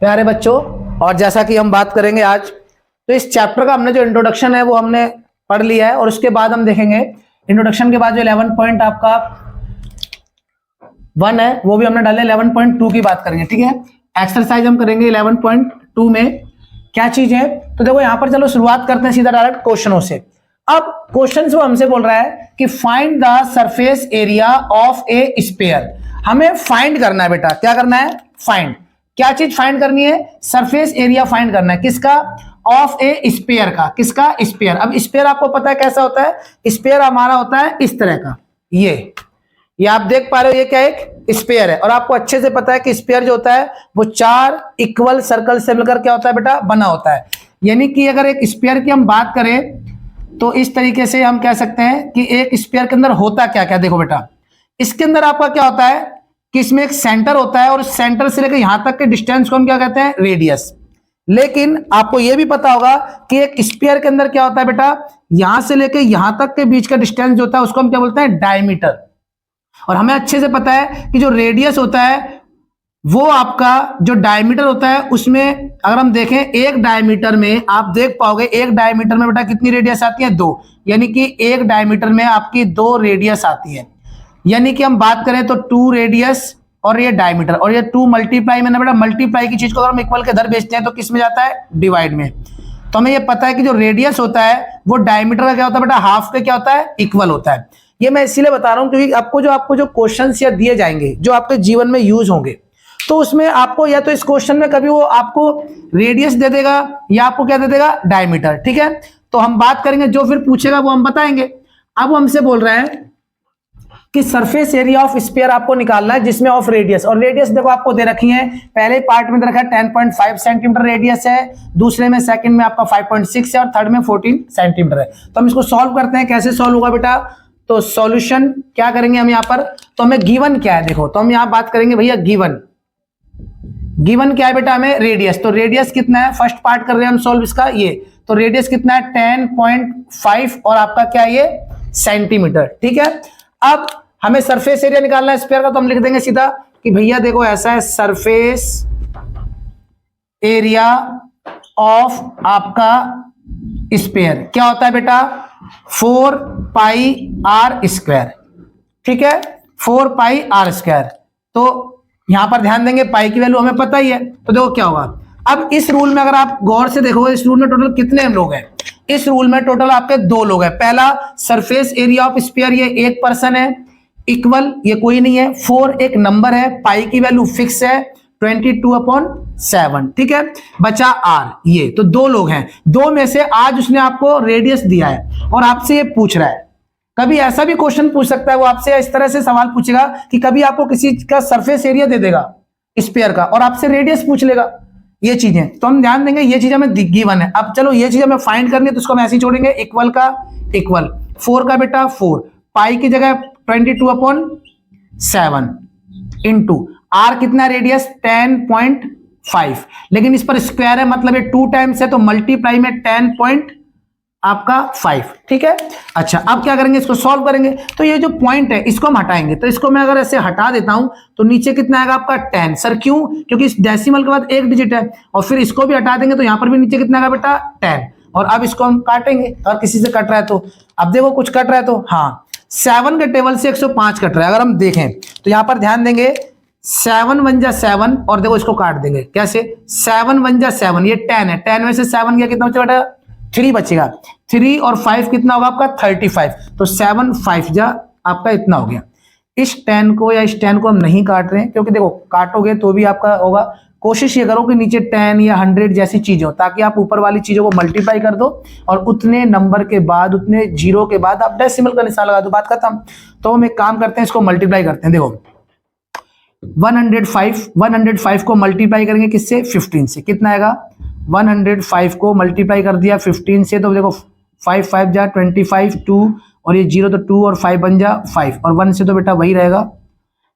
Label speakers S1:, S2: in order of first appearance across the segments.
S1: प्यारे बच्चों, और जैसा कि हम बात करेंगे आज, तो इस चैप्टर का हमने जो इंट्रोडक्शन है वो हमने पढ़ लिया है, और उसके बाद हम देखेंगे इंट्रोडक्शन के बाद जो 11 पॉइंट आपका 1 है वो भी हमने डाले। 11.2 की बात करेंगे, ठीक है। एक्सरसाइज हम करेंगे 11.2 में क्या चीज है। तो देखो यहाँ पर चलो शुरुआत करते हैं सीधा डायरेक्ट क्वेश्चनों से। अब क्वेश्चन वो हमसे बोल रहा है कि find the surface area of A sphere. हमें फाइंड करना है बेटा, क्या करना है? फाइंड। क्या चीज फाइंड करनी है? सरफेस एरिया फाइंड करना है। किसका? ऑफ ए स्फीयर का। किसका? स्फीयर। अब स्फीयर आपको पता है कैसा होता है? स्फीयर हमारा होता है इस तरह का, ये आप देख पा रहे हो, ये क्या एक स्फीयर है। और आपको अच्छे से पता है कि स्फीयर जो होता है वो 4 इक्वल सर्कल से मिलकर क्या होता है बेटा? बना होता है। यानी कि अगर एक स्फीयर की हम बात करें तो इस तरीके से हम कह सकते हैं कि एक स्फीयर के अंदर होता क्या क्या। देखो बेटा, इसके अंदर आपका क्या होता है कि इसमें एक सेंटर होता है, और उस सेंटर से लेकर यहां तक के डिस्टेंस को हम क्या कहते हैं? रेडियस। लेकिन आपको यह भी पता होगा कि एक स्फीयर के अंदर क्या होता है बेटा? यहां से लेकर यहां तक के बीच का डिस्टेंस जो होता है उसको हम क्या बोलते हैं? डायमीटर। और हमें अच्छे से पता है कि जो रेडियस होता है वो आपका जो डायमीटर होता है उसमें अगर हम देखें एक डायमीटर में आप देख पाओगे, एक डायमीटर में बेटा कितनी रेडियस आती है? 2। यानी कि एक डायमीटर में आपकी 2 रेडियस आती है। यानी कि हम बात करें तो 2 रेडियस और ये डायमीटर, और ये 2 मल्टीप्लाई में ना बेटा, मल्टीप्लाई की चीज को अगर हम इक्वल के इधर भेजते हैं तो किस में जाता है? डिवाइड में। तो हमें ये पता है कि जो रेडियस होता है वो डायमीटर का क्या होता है बेटा? हाफ के क्या होता है? इक्वल होता है। ये मैं इसीलिए बता रहा हूं क्योंकि आपको जो क्वेश्चंस या दिए जाएंगे जो आपके जीवन में यूज होंगे, तो उसमें आपको या तो इस क्वेश्चन में कभी वो आपको रेडियस दे देगा या आपको क्या दे देगा? डायमीटर। ठीक है, तो हम बात करेंगे, जो फिर पूछेगा वो हम बताएंगे। अब वो हमसे बोल रहे हैं कि सरफेस एरिया ऑफ स्फीयर आपको निकालना है जिसमें ऑफ रेडियस, और रेडियस देखो आपको दे रखी है, पहले पार्ट में दे रखा है 10.5 सेंटीमीटर रेडियस है, दूसरे में सेकंड में आपका 5.6 है, और थर्ड में 14 सेंटीमीटर है। तो हम इसको सॉल्व करते हैं। कैसे सॉल्व होगा बेटा? तो सॉल्यूशन क्या करेंगे हम यहाँ पर? तो हमें गिवन क्या है देखो, तो हम यहाँ बात करेंगे भैया गिवन क्या है बेटा? हमें रेडियस। तो रेडियस कितना है? फर्स्ट पार्ट कर रहे हैं हम सॉल्व इसका, ये तो रेडियस कितना है? 10.5, और आपका क्या है ये? सेंटीमीटर। ठीक है, अब हमें सरफेस एरिया निकालना है स्फीयर का, तो हम लिख देंगे सीधा कि भैया देखो ऐसा है, सरफेस एरिया ऑफ आपका स्फीयर क्या होता है बेटा? 4 पाई आर स्क्वायर। ठीक है, 4 पाई आर स्क्वायर। तो यहां पर ध्यान देंगे, पाई की वैल्यू हमें पता ही है, तो देखो क्या होगा। अब इस रूल में अगर आप गौर से देखोगे, इस रूल में टोटल कितने लोग हैं? इस रूल में टोटल आपके 2 लोग हैं। पहला सरफेस एरिया ऑफ स्फीयर, ये एक पर्सन है, इक्वल ये कोई नहीं है, 4 एक नंबर है, पाई की वैल्यू फिक्स है 22/7। ठीक है, बचा आर, ये तो 2 लोग हैं। 2 में से आज उसने आपको रेडियस दिया है और आपसे ये पूछ रहा है। कभी ऐसा भी क्वेश्चन पूछ सकता है वो आपसे, इस तरह से सवाल पूछेगा कि कभी आपको किसी का सरफेस एरिया दे देगा स्फीयर का और आपसे रेडियस पूछ लेगा। ये चीजें तो हम ध्यान देंगे, ये चीज हमें गिवन है। अब चलो ये चीज हमें फाइंड करनी है, तो उसको हम ऐसे ही छोड़ेंगे, इक्वल का इक्वल, 4 का बेटा 4, पाई की जगह 22/7 इंटू आर कितना रेडियस? 10.5, लेकिन इस पर स्क्वायर है मतलब ये 2 टाइम्स है, तो मल्टीप्लाई में 10.5। ठीक है, अच्छा अब क्या करेंगे? इसको सॉल्व करेंगे। तो ये जो पॉइंट है इसको हम हटाएंगे, तो इसको मैं अगर ऐसे हटा देता हूं तो नीचे कितना आएगा आपका? 10। सर क्यों? क्योंकि इस डेसिमल के बाद एक डिजिट है, और फिर इसको भी हटा देंगे तो यहां पर भी नीचे कितना आएगा बेटा? 10। और अब इसको हम काटेंगे, अगर किसी से कट रहा है तो, अब देखो कुछ कट रहा है तो, हाँ 7 के टेबल से 105 कट रहा है। अगर हम देखें तो यहां पर ध्यान देंगे, 7 1 जा 7, और देखो इसको काट देंगे कैसे? 7 1 जा 7, ये 10 है, 10 में से 7 गया, कितना बचा बेटा? 3 बचेगा। 3 और 5 कितना होगा आपका? 35। तो 7 5 जा आपका इतना हो गया। इस 10 को या इस 10 को हम नहीं काट रहे हैं, क्योंकि देखो काटोगे तो भी आपका होगा। कोशिश ये करो कि नीचे 10 या 100 जैसी चीजें हो, ताकि आप ऊपर वाली चीजों को मल्टीप्लाई कर दो और उतने नंबर के बाद, उतने जीरो के बाद आप डेसिमल का निशान लगा दो, बात खत्म। तो हम एक काम करते हैं, इसको मल्टीप्लाई करते हैं। देखो 105 को मल्टीप्लाई करेंगे किससे? 15 से। कितना आएगा? 105 को मल्टीप्लाई कर दिया 15 से, तो देखो 5 5 जा 25, 2 और ये 0 तो 2 और 5 बन जा 5, और 1 से तो बेटा वही रहेगा,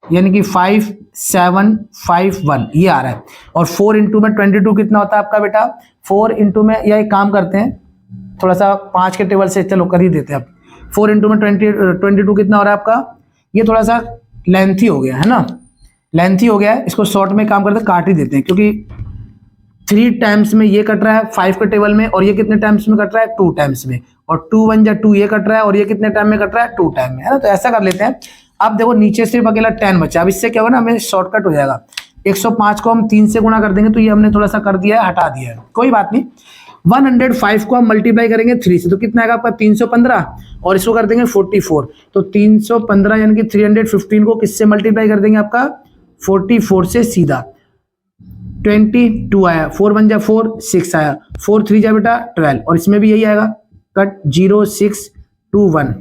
S1: यानी कि 5 7 5 1 ये आ रहा है। और 4 इंटू में 22 कितना होता है आपका बेटा? 4 इंटू में, या एक काम करते हैं, थोड़ा सा 5 के टेबल से चलो कर ही देते हैं। अब 4 इंटू में 22 कितना हो रहा है आपका? ये थोड़ा सा लेंथी हो गया है ना, लेंथी हो गया है, इसको शॉर्ट में काम करते काट ही देते हैं, क्योंकि 3 टाइम्स में ये कट रहा है 5 के टेबल में, और ये कितने टाइम्स में कट रहा है 2 टाइम्स में, और 2 1 जा 2 ये कट रहा है, और ये कितने टाइम में कट रहा है 2 टाइम में, है ना। तो ऐसा कर लेते हैं। अब देखो नीचे सिर्फ अकेला 10 बचा, अब इससे क्या होगा ना, हमें शॉर्टकट हो जाएगा। 105 को हम 3 से गुणा कर देंगे, तो ये हमने थोड़ा सा कर दिया है, हटा दिया है, कोई बात नहीं। 105 को हम मल्टीप्लाई करेंगे 3 से, तो कितना आएगा आपका 315, और इसको कर देंगे 44, तो 315 यानी कि 315 को किससे मल्टीप्लाई कर देंगे आपका 44 से, सीधा 22 आया, 4 1 जा 4 6 आया, 4 3 जा बेटा 12, और इसमें भी यही आएगा कट 0621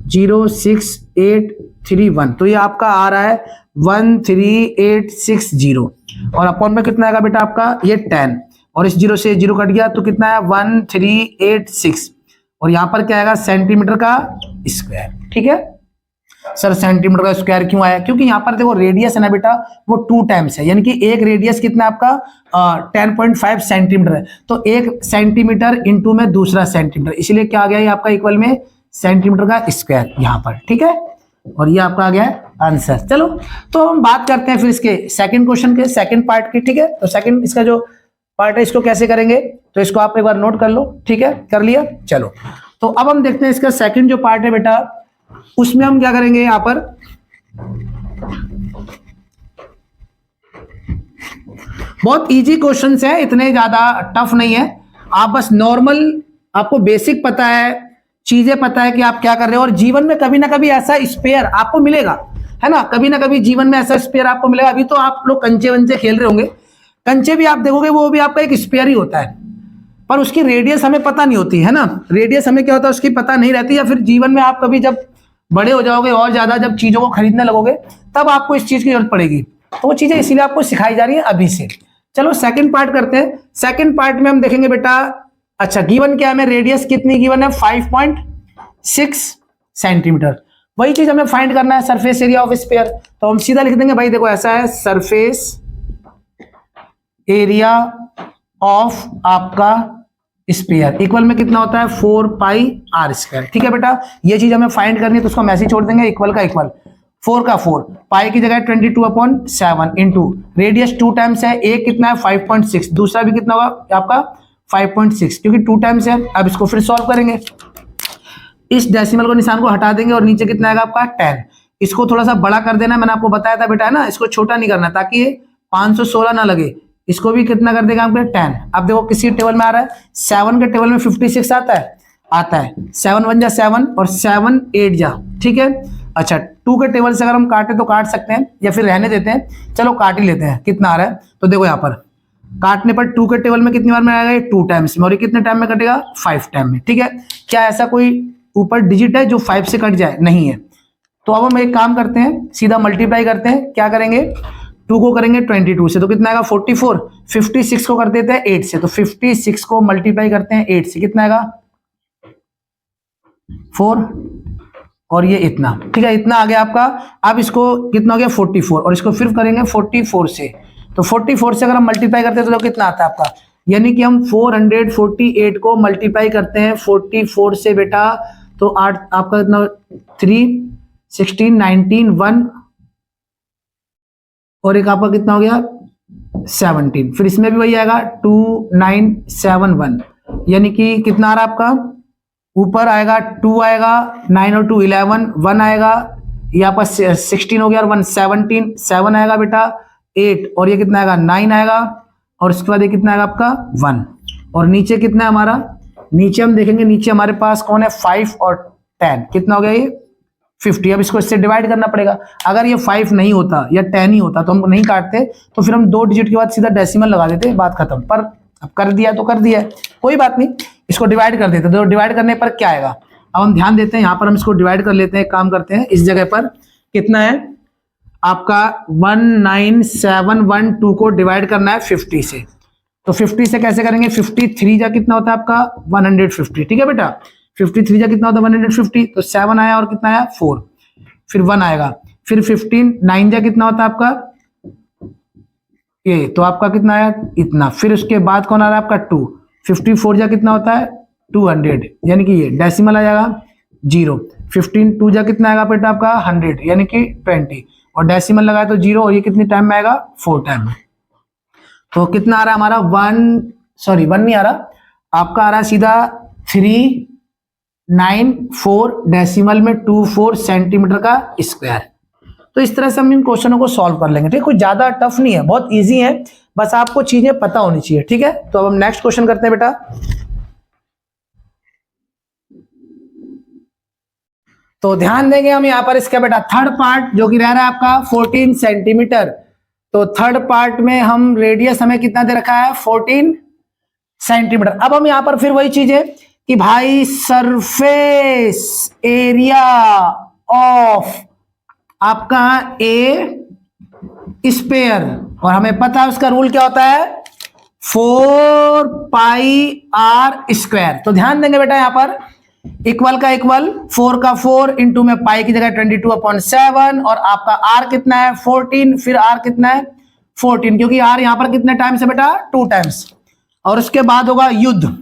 S1: 06831, तो ये आपका आ रहा है 13860, और अपॉन में कितना आएगा बेटा आपका ये 10, और इस 0 से 0 कट गया तो कितना है 1386, और यहां पर क्या आएगा सेंटीमीटर का स्क्वायर। ठीक है सर, सेंटीमीटर का स्क्वायर क्यों आया, क्योंकि यहाँ पर देखो रेडियस है ना बेटा वो 2 टाइम्स है, यानी कि एक रेडियस कितना आपका 10.5 सेंटीमीटर है, तो 1 सेंटीमीटर इंटू में दूसरा सेंटीमीटर, इसलिए क्या आ गया ये आपका इक्वल में सेंटीमीटर का स्क्वायर यहाँ पर। ठीक है, और ये आपका आ गया आंसर। चलो तो हम बात करते हैं फिर इसके सेकंड क्वेश्चन के सेकंड पार्ट की। ठीक है, तो सेकंड इसका जो पार्ट है इसको कैसे करेंगे, तो इसको आप एक बार नोट कर लो। ठीक है, कर लिया। चलो तो अब हम देखते हैं इसका सेकंड जो पार्ट है बेटा, उसमें हम क्या करेंगे यहां पर, बहुत इजी क्वेश्चंस है, इतने ज्यादा टफ नहीं है। आप बस नॉर्मल, आपको बेसिक पता है, चीजें पता है कि आप क्या कर रहे हो, और जीवन में कभी ना कभी ऐसा स्पेयर आपको मिलेगा, है ना, कभी ना कभी जीवन में ऐसा स्पेयर आपको मिलेगा। अभी तो आप लोग कंचे वंचे खेल रहे होंगे, कंचे भी आप देखोगे वो भी आपका एक स्पेयर ही होता है, पर उसकी रेडियस हमें पता नहीं होती है ना, रेडियस हमें क्या होता है उसकी पता नहीं रहती, या फिर जीवन में आप कभी जब बड़े हो जाओगे और ज्यादा जब चीजों को खरीदने लगोगे तब आपको इस चीज की जरूरत पड़ेगी, तो वो चीजें इसीलिए आपको सिखाई जा रही है अभी से। चलो सेकंड पार्ट करते हैं। सेकंड पार्ट में हम देखेंगे बेटा, अच्छा गिवन क्या है, रेडियस कितनी गिवन है 5.6 सेंटीमीटर, वही चीज हमें फाइंड करना है सरफेस एरिया ऑफ स्फीयर, तो हम सीधा लिख देंगे भाई, देखो ऐसा है सरफेस एरिया ऑफ आपका स्फीयर इक्वल में कितना होता है 4 पाई आर स्क्वायर। ठीक है बेटा, ये चीज हमें फाइंड करनी है, तो उसको हम ऐसे ही छोड़ देंगे, इक्वल का इक्वल 4 का 4, पाई की जगह 22/7 इंटू रेडियस 2 टाइम्स है, एक कितना है 5.6, दूसरा भी कितना होगा आपका 5.6, क्योंकि 2 टाइम्स है। अब इसको फिर सॉल्व करेंगे, इस डेसिमल को निशान को हटा देंगे, और नीचे कितना आएगा आपका 10, इसको थोड़ा सा बड़ा कर देना, मैंने आपको बताया था बेटा, है ना, इसको छोटा नहीं करना ताकि ये 516 ना लगे, इसको भी कितना कर देगा आपके 10। अब देखो किसी टेबल में आ रहा है, 7 के टेबल में 56 आता है, 7 1 जा 7 और 7 8 जा, ठीक है। अच्छा 2 के टेबल से अगर हम काटे तो काट सकते हैं, या फिर रहने देते हैं, चलो काट ही लेते हैं, कितना आ रहा है, तो देखो यहाँ पर काटने पर 2 के टेबल में कितनी बार में आएगा, ये 2 टाइम्स में, और ये कितने टाइम में कटेगा 5 टाइम में। ठीक है, क्या ऐसा कोई ऊपर डिजिट है जो 5 से कट जाए, नहीं है। तो अब हम एक काम करते हैं, सीधा मल्टीप्लाई करते हैं, क्या करेंगे 2 को करेंगे 22 से, तो कितना आएगा 44, 56 को कर देते हैं 8 से, तो 56 को मल्टीप्लाई करते हैं 8 से, कितना आएगा 4, और ये इतना, ठीक है, इतना आ गया आपका। अब इसको कितना हो गया 44, और इसको फिर करेंगे 44 से, तो 44 से अगर हम मल्टीप्लाई करते हैं तो कितना आता है आपका, यानी कि हम 448 को मल्टीप्लाई करते हैं 44 से बेटा, तो 8 आपका कितना 3 16 19 1, और एक आपका कितना हो गया 17, फिर इसमें भी वही आएगा 2971, यानी कि कितना आ रहा आपका, ऊपर आएगा 2 आएगा, 9 और 2 11, 1 आएगा, ये आपका 16 हो गया, और 1 17, 7 आएगा बेटा 8, और ये कितना आएगा 9 आएगा, और इसके बाद ये कितना आएगा आपका 1, और नीचे कितना है हमारा, नीचे हम देखेंगे, नीचे हमारे पास कौन है 5 और 10, कितना हो गया ये 50। अब इसको इससे डिवाइड करना पड़ेगा, अगर ये 5 नहीं होता या 10 ही होता तो हम नहीं काटते, तो फिर हम 2 डिजिट के बाद सीधा डेसिमल लगा देते, बात खत्म। पर अब कर दिया तो कर दिया, कोई बात नहीं, इसको डिवाइड कर देते, तो डिवाइड करने पर क्या आएगा, अब हम ध्यान देते हैं, यहाँ पर हम इसको डिवाइड कर लेते हैं, काम करते हैं, इस जगह पर कितना है आपका 19712 को डिवाइड करना है 50 से, तो 50 से कैसे करेंगे, 53 जा कितना होता है आपका 150, ठीक है बेटा, 53 जा कितना होता है 150, तो 7 आया और कितना आया 4, फिर 1 आएगा, फिर 15 9 जा कितना होता है आपका ये, तो आपका कितना आया इतना, फिर उसके बाद कौन आ रहा है आपका 2, 54 जा कितना होता है 200, यानी कि ये डेसिमल आ जाएगा 0, 15 2 जा कितना आएगा बेटा आपका 100, यानी कि 20, और डेसिमल लगाए तो 0, और ये कितने टाइम में आएगा 4 टाइम में। तो कितना आ रहा है हमारा 1 नहीं आ रहा, आपका आ रहा है सीधा 394 डेसिमल में 24 सेंटीमीटर का स्क्वायर। तो इस तरह से हम इन क्वेश्चनों को सॉल्व कर लेंगे। ठीक, कोई ज्यादा टफ नहीं है, बहुत इजी है, बस आपको चीजें पता होनी चाहिए। ठीक है, तो अब हम नेक्स्ट क्वेश्चन करते हैं बेटा। तो ध्यान देंगे हम यहाँ पर इसका बेटा थर्ड पार्ट जो कि रह रहा है आपका 14 सेंटीमीटर। तो थर्ड पार्ट में हम रेडियस हमें कितना दे रखा है 14 सेंटीमीटर। अब हम यहाँ पर फिर वही चीज है कि भाई सरफेस एरिया ऑफ आपका ए स्पेयर, और हमें पता है उसका रूल क्या होता है 4 पाई आर स्क्वायर। तो ध्यान देंगे बेटा यहाँ पर इक्वल का इक्वल 4 का 4 इंटू में पाई की जगह 22/7 और आपका आर कितना है 14, फिर आर कितना है 14 क्योंकि आर यहां पर कितने टाइम्स है बेटा 2 टाइम्स। और उसके बाद होगा युद्ध,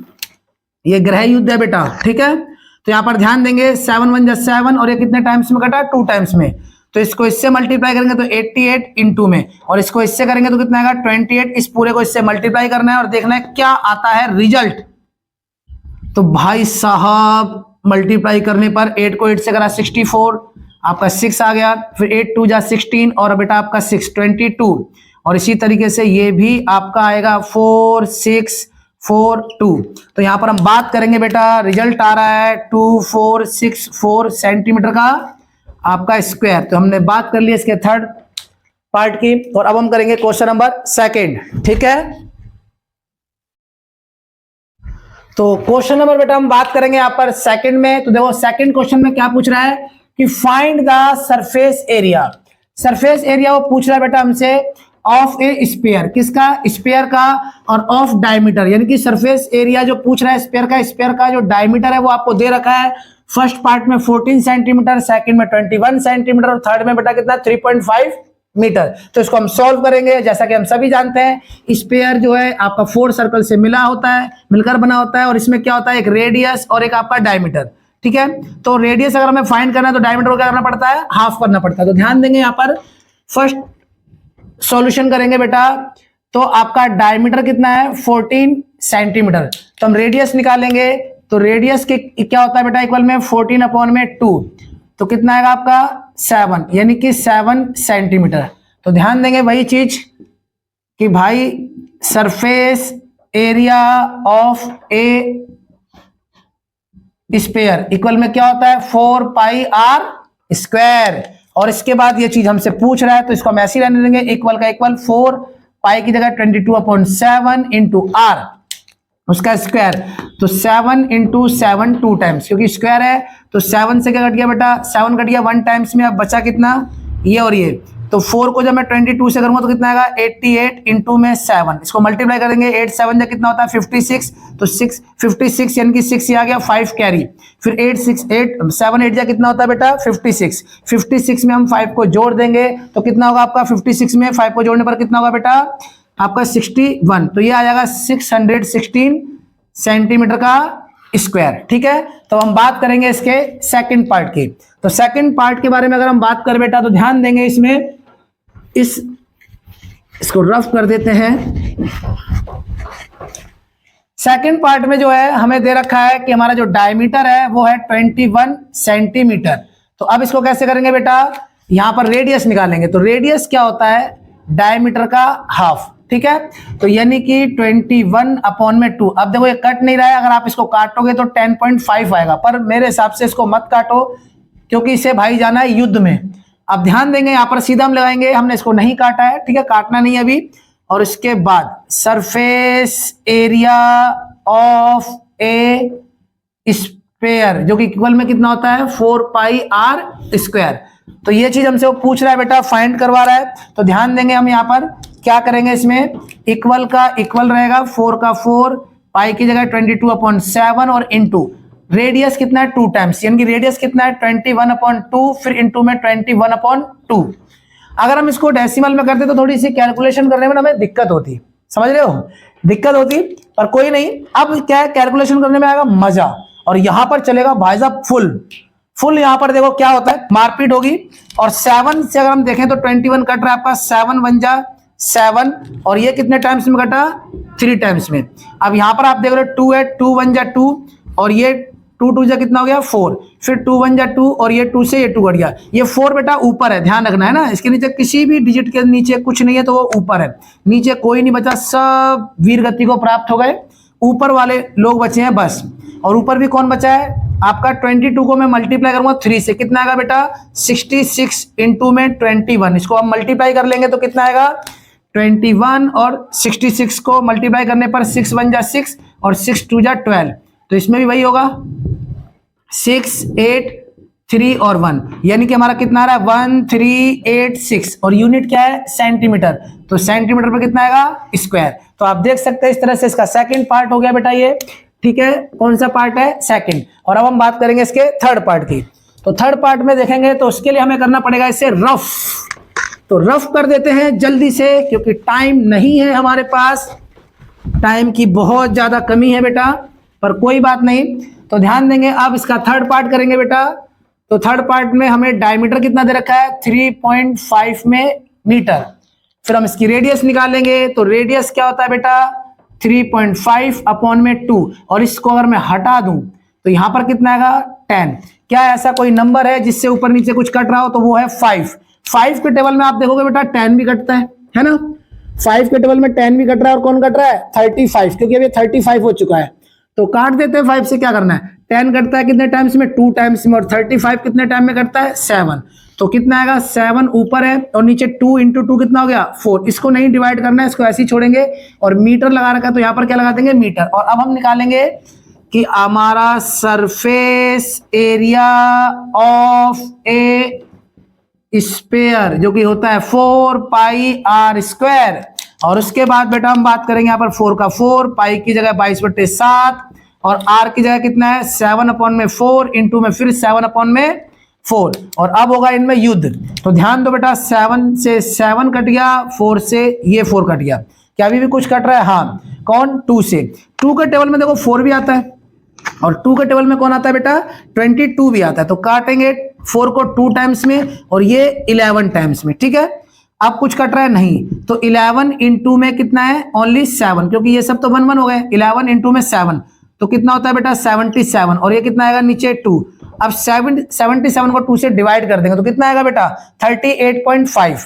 S1: ये ग्रह युद्ध है बेटा। ठीक है, तो यहां पर ध्यान देंगे 7 1 जा 7 और ये कितने टाइम्स में कटा 2 टाइम्स में। तो इसको इससे मल्टीप्लाई करेंगे तो 88 इंटू में, और इसको इससे करेंगे तो कितना आएगा 28। इस पूरे को इससे मल्टीप्लाई करना है और देखना है क्या आता है रिजल्ट। तो भाई साहब मल्टीप्लाई करने पर 8 को 8 से करा 64, आपका 6 आ गया, फिर 8 2 जा 16 और बेटा आपका 6 22, और इसी तरीके से ये भी आपका आएगा 4 6 4 2। तो यहां पर हम बात करेंगे बेटा रिजल्ट आ रहा है 2464 सेंटीमीटर का आपका स्क्वायर। तो हमने बात कर ली इसके थर्ड पार्ट की, और अब हम करेंगे क्वेश्चन नंबर सेकंड। ठीक है, तो क्वेश्चन नंबर बेटा हम बात करेंगे यहां पर सेकंड में। तो देखो सेकंड क्वेश्चन में क्या पूछ रहा है कि find the surface area. Surface area वो पूछ रहा है बेटा हमसे ऑफ ए स्फीयर, किसका स्फीयर का, और ऑफ डायमीटर, यानी कि सरफेस एरिया जो पूछ रहा है स्फीयर का जो डायमीटर है वो आपको दे रखा है फर्स्ट पार्ट में 14 सेंटीमीटर, सेकंड में 21 सेंटीमीटर और थर्ड में बेटा कितना 3.5 मीटर। तो इसको हम सॉल्व करेंगे। जैसा कि हम सभी जानते हैं स्फीयर जो है आपका 4 सर्कल से मिला होता है, मिलकर बना होता है, और इसमें क्या होता है एक रेडियस और एक आपका डायमीटर। ठीक है, तो रेडियस अगर हमें फाइंड करना है तो डायमीटर को क्या करना पड़ता है हाफ करना पड़ता है। तो ध्यान देंगे यहाँ पर फर्स्ट सॉल्यूशन करेंगे बेटा, तो आपका डायमीटर कितना है 14 सेंटीमीटर। तो हम रेडियस निकालेंगे, तो रेडियस के क्या होता है बेटा इक्वल में 14/2, तो कितना आएगा आपका 7, यानी कि 7 सेंटीमीटर। तो ध्यान देंगे वही चीज कि भाई surface area of A sphere equal में क्या होता है 4 पाई आर स्क्वायर। और इसके बाद ये चीज हमसे पूछ रहा है तो इसको हम ऐसे ही रहने देंगे इक्वल का इक्वल 4 पाई की जगह 22/7 इंटू आर उसका स्क्वायर। तो 7 इंटू 7 2 टाइम्स, क्योंकि स्क्वायर है तो 7 से क्या कट गया बेटा 7 कट गया 1 टाइम्स में। अब बचा कितना ये और ये, तो 4 को जब मैं 22 से करूंगा तो कितना आएगा 88 इंटू में 7, इसको मल्टीप्लाई करेंगे 8 7 जा कितना होता है 56, तो 6 56 यानी कि 6 ये आ गया 5 कैरी, फिर 8 6 8 7 8 जा कितना होता है बेटा 56, 56 में हम 5 को जोड़ देंगे तो कितना होगा आपका 56 में 5 को जोड़ने पर कितना होगा बेटा आपका 61। तो ये आ जाएगा 616 सेंटीमीटर का स्क्वायर। ठीक है, तो हम बात करेंगे इसके सेकंड पार्ट की। तो सेकंड पार्ट के बारे में अगर हम बात करें बेटा तो ध्यान देंगे इसमें इसको रफ कर देते हैं। सेकंड पार्ट में जो है हमें दे रखा है कि हमारा जो डायमीटर है वो है 21 सेंटीमीटर। तो अब इसको कैसे करेंगे बेटा, यहां पर रेडियस निकालेंगे। तो रेडियस क्या होता है डायमीटर का हाफ। ठीक है, तो यानी कि 21/2। अब देखो ये कट नहीं रहा है, अगर आप इसको काटोगे तो 10.5 आएगा, पर मेरे हिसाब से इसको मत काटो क्योंकि इसे भाई जाना है युद्ध में। अब ध्यान देंगे यहाँ पर सीधा हम लगाएंगे, हमने इसको नहीं काटा है, ठीक है, काटना नहीं है अभी। और इसके बाद surface area of A sphere जो कि इक्वल में कितना होता है 4 पाई आर स्क्वायर। तो ये चीज हमसे वो पूछ रहा है बेटा, फाइंड करवा रहा है। तो ध्यान देंगे हम यहाँ पर क्या करेंगे, इसमें इक्वल का इक्वल रहेगा 4 का 4 पाई की जगह 22/7 और इंटू रेडियस कितना है 2 टाइम्स, यानी कि रेडियस कितना है 21/2, फिर इंटू में 21/2। अगर हम इसको डेसिमल में करते तो थोड़ी सी कैलकुलेशन करने में हमें दिक्कत होती, समझ रहे हो, दिक्कत होती, पर कोई नहीं। अब क्या है कैलकुलेशन करने में आएगा मजा, और यहां पर चलेगा भाई साहब फुल। यहां पर देखो क्या होता है मारपीट होगी। और 7 से अगर हम देखें तो 21 कट रहा है आपका, 7 1 जा 7 और ये कितने टाइम्स में कटा 3 टाइम्स में। अब यहाँ पर आप देख रहे हो 2 है, 2 1 जा 2 और ये 2 2 जा कितना हो गया 4, फिर 2 1 जा 2 और ये 2 से ये 2 कट गया। ये 4 बेटा ऊपर है, ध्यान रखना है ना, इसके नीचे किसी भी डिजिट के नीचे कुछ नहीं है तो वो ऊपर है, नीचे कोई नहीं बचा, सब वीर गति को प्राप्त हो गए, ऊपर वाले लोग बचे हैं बस। और ऊपर भी कौन बचा है आपका 22 को मैं मल्टीप्लाई करूंगा 3 से, कितना आएगा बेटा 66 इंटू में 21, इसको हम मल्टीप्लाई कर लेंगे तो कितना आएगा 21 और 66 को मल्टीप्लाई करने पर 6 1 जा 6 और 6 2 जा 12, तो इसमें भी वही होगा 6 8 3 और 1, यानी कि हमारा कितना आ रहा है 1386 और यूनिट क्या है सेंटीमीटर, तो सेंटीमीटर पर कितना आएगा स्क्वायर। तो आप देख सकते हैं इस तरह से इसका सेकंड पार्ट हो गया बेटा ये, ठीक है। कौन सा पार्ट है सेकंड। और अब हम बात करेंगे इसके थर्ड पार्ट की। तो थर्ड पार्ट में देखेंगे तो उसके लिए हमें करना पड़ेगा इसे रफ, तो रफ कर देते हैं जल्दी से क्योंकि टाइम नहीं है हमारे पास, टाइम की बहुत ज्यादा कमी है बेटा, पर कोई बात नहीं। तो ध्यान देंगे अब इसका थर्ड पार्ट करेंगे बेटा। तो थर्ड पार्ट में हमें डायमीटर कितना दे रखा है 3.5 में मीटर, फिर हम इसकी रेडियस निकालेंगे तो रेडियस क्या होता है बेटा 3.5 अपॉन में 2 और इसको अगर मैं हटा दूं तो यहां पर कितना आएगा 10। क्या ऐसा कोई नंबर है जिससे ऊपर नीचे कुछ कट रहा हो, तो वो है 5 के टेबल में आप देखोगे बेटा 10 भी कटता है ना, 5 के टेबल में 10 भी कट रहा है और कौन कट रहा है 35, क्योंकि अभी 35 हो चुका है तो काट देते हैं 5 से, क्या करना है 10 कटता है कितने टाइम्स में 2 टाइम्स में और 35 कितने टाइम में कटता है 7, तो कितना आएगा 7 ऊपर है और नीचे 2 इंटू 2 कितना हो गया 4, इसको नहीं डिवाइड करना है, इसको ऐसे ही छोड़ेंगे और मीटर लगा रखा है तो यहाँ पर क्या लगा देंगे मीटर। और अब हम निकालेंगे कि हमारा surface area of A sphere जो कि होता है 4 पाई आर स्क्वायर, और उसके बाद बेटा हम बात करेंगे यहाँ पर 4 का 4, पाई की जगह 22/7 और आर की जगह कितना है 7 अपॉन में 4 इंटू में फिर 7 अपॉन में 4, और अब होगा इनमें युद्ध। तो ध्यान दो बेटा 7 से 7 कट गया, 4 से ये 4 कट गया, क्या अभी भी कुछ कट रहा है, हाँ कौन 2 से, 2 के टेबल में देखो 4 भी आता है और 2 के टेबल में कौन आता है बेटा 22 भी आता है, तो काटेंगे 4 को 2 टाइम्स में और ये 11 टाइम्स में, ठीक है। अब कुछ कट रहा है नहीं, तो 11 इंटू में कितना है ओनली 7, क्योंकि ये सब तो 1 1 हो गए, 11 इंटू में 7 तो कितना होता है बेटा 77 और ये कितना आएगा नीचे 2। अब 77 को 2 से डिवाइड कर देंगे तो कितना आएगा बेटा 38.5,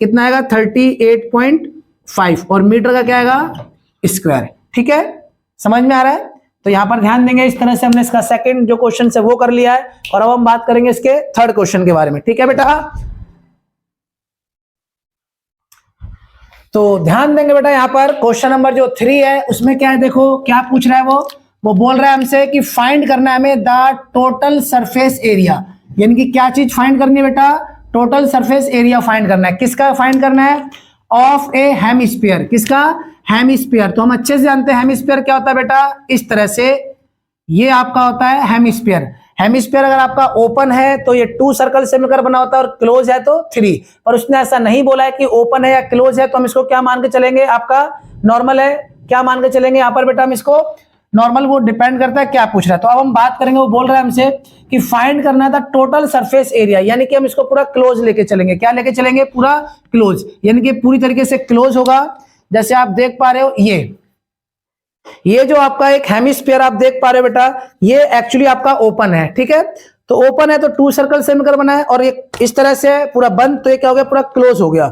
S1: कितना आएगा 38.5 और मीटर का क्या आएगा स्क्वायर, ठीक है, समझ में आ रहा है। तो यहां पर ध्यान देंगे, इस तरह से हमने इसका सेकंड जो क्वेश्चन है वो कर लिया है और अब हम बात करेंगे इसके थर्ड क्वेश्चन के बारे में, ठीक है बेटा। तो ध्यान देंगे बेटा यहाँ पर क्वेश्चन नंबर जो 3 है उसमें क्या है, देखो क्या पूछ रहा है वो बोल रहा है हमसे कि फाइंड करना है हमें द टोटल सरफेस एरिया, यानी कि क्या चीज फाइंड करनी है बेटा टोटल सरफेस एरिया फाइंड करना है, किसका फाइंड करना है ऑफ ए हेमिस्फीयर, किसका हेमिस्फीयर। तो हम अच्छे से जानते हैं हेमिस्फीयर क्या होता है बेटा, इस तरह से ये आपका होता है हेमिस्फीयर। हेमिस्फीयर अगर आपका ओपन है तो ये 2 सर्कल से मिलकर बना होता है और क्लोज है तो 3, पर उसने ऐसा नहीं बोला है कि ओपन है या क्लोज है, तो हम इसको क्या मान के चलेंगे, आपका नॉर्मल है, क्या मान के चलेंगे यहाँ पर बेटा हम इसको नॉर्मल, वो डिपेंड करता है क्या पूछ रहा है। तो अब हम बात करेंगे, वो बोल रहा है हमसे कि फाइंड करना था टोटल सरफेस एरिया, यानी कि हम इसको पूरा क्लोज लेके चलेंगे, क्या लेके चलेंगे पूरा क्लोज, यानी कि पूरी तरीके से क्लोज होगा। जैसे आप देख पा रहे हो ये जो आपका एक हेमिस्फीयर आप देख पा रहे हो बेटा, ये एक्चुअली आपका ओपन है, ठीक है। तो ओपन है तो 2 सर्कल से मिलकर बना है और ये इस तरह से पूरा बंद, तो ये क्या हो गया पूरा क्लोज हो गया,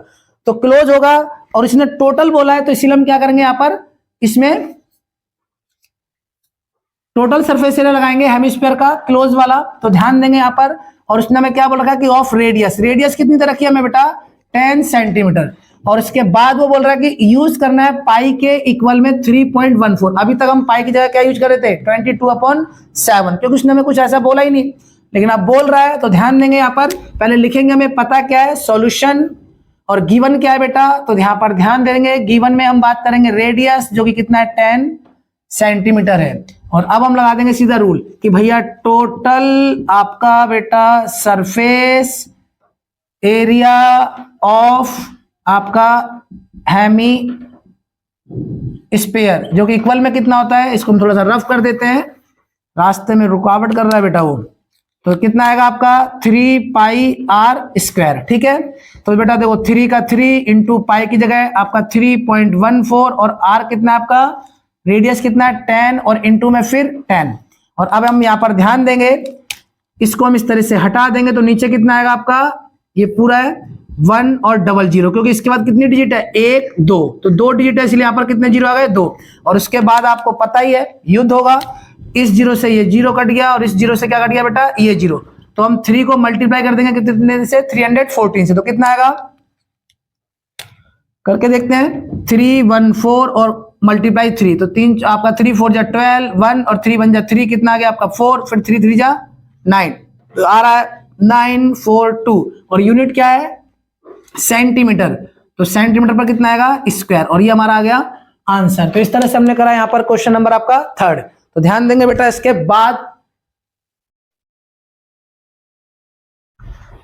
S1: तो क्लोज होगा और इसने टोटल बोला है तो इसीलिए हम क्या करेंगे यहाँ पर इसमें टोटल सरफेस एरिया लगाएंगे हेमिस्फीयर का क्लोज वाला। तो ध्यान देंगे यहाँ पर, और उसने हमें क्या बोल रखा है कि ऑफ रेडियस, रेडियस कितनी दे रखी है हमें बेटा 10 सेंटीमीटर, और इसके बाद वो बोल रहा है कि यूज करना है पाई के इक्वल में 3.14। अभी तक हम पाई की जगह क्या यूज कर रहे थे 22/7, क्योंकि उसने हमें कुछ ऐसा बोला ही नहीं, लेकिन अब बोल रहा है तो ध्यान देंगे यहाँ पर, पहले लिखेंगे हमें पता क्या है सॉल्यूशन और गिवन क्या है बेटा। तो यहाँ पर ध्यान देंगे गिवन में हम बात करेंगे रेडियस जो कि कितना है 10 सेंटीमीटर है, और अब हम लगा देंगे सीधा रूल कि भैया टोटल आपका बेटा सरफेस एरिया ऑफ आपका हेमिस्फीयर जो कि इक्वल में कितना होता है, इसको हम थोड़ा सा रफ कर देते हैं, रास्ते में रुकावट कर रहा है बेटा वो, तो कितना आएगा आपका 3 पाई आर स्क्वायर। ठीक है, तो बेटा देखो 3 का 3 इंटू पाई की जगह आपका 3.14 और आर कितना आपका रेडियस कितना है 10 और इंटू में फिर 10। और अब हम यहाँ पर ध्यान देंगे, इसको हम इस तरह से हटा देंगे तो नीचे कितना आएगा आपका, ये पूरा है 1 और 00, क्योंकि इसके बाद कितनी डिजिट है 1 2, तो 2 डिजिट है इसलिए यहाँ पर कितने जीरो आ गए 2। और उसके बाद आपको पता ही है युद्ध होगा, इस जीरो से ये जीरो कट गया और इस जीरो से क्या कट गया बेटा ये जीरो। तो हम 3 को मल्टीप्लाई कर देंगे कितने से 314 से, तो कितना आएगा करके देखते हैं 314 और मल्टीप्लाई 3, तो 3 आपका 3 4 जा 12, 1 और 3 1 जा 3, कितना आ गया आपका 4, फिर 3 3 जा 9, तो आ रहा है 942 और यूनिट क्या है सेंटीमीटर, तो सेंटीमीटर पर कितना आएगा स्क्वायर, और ये हमारा आ गया आंसर। तो इस तरह से हमने करा यहाँ पर क्वेश्चन नंबर आपका 3rd। तो ध्यान देंगे बेटा इसके बाद,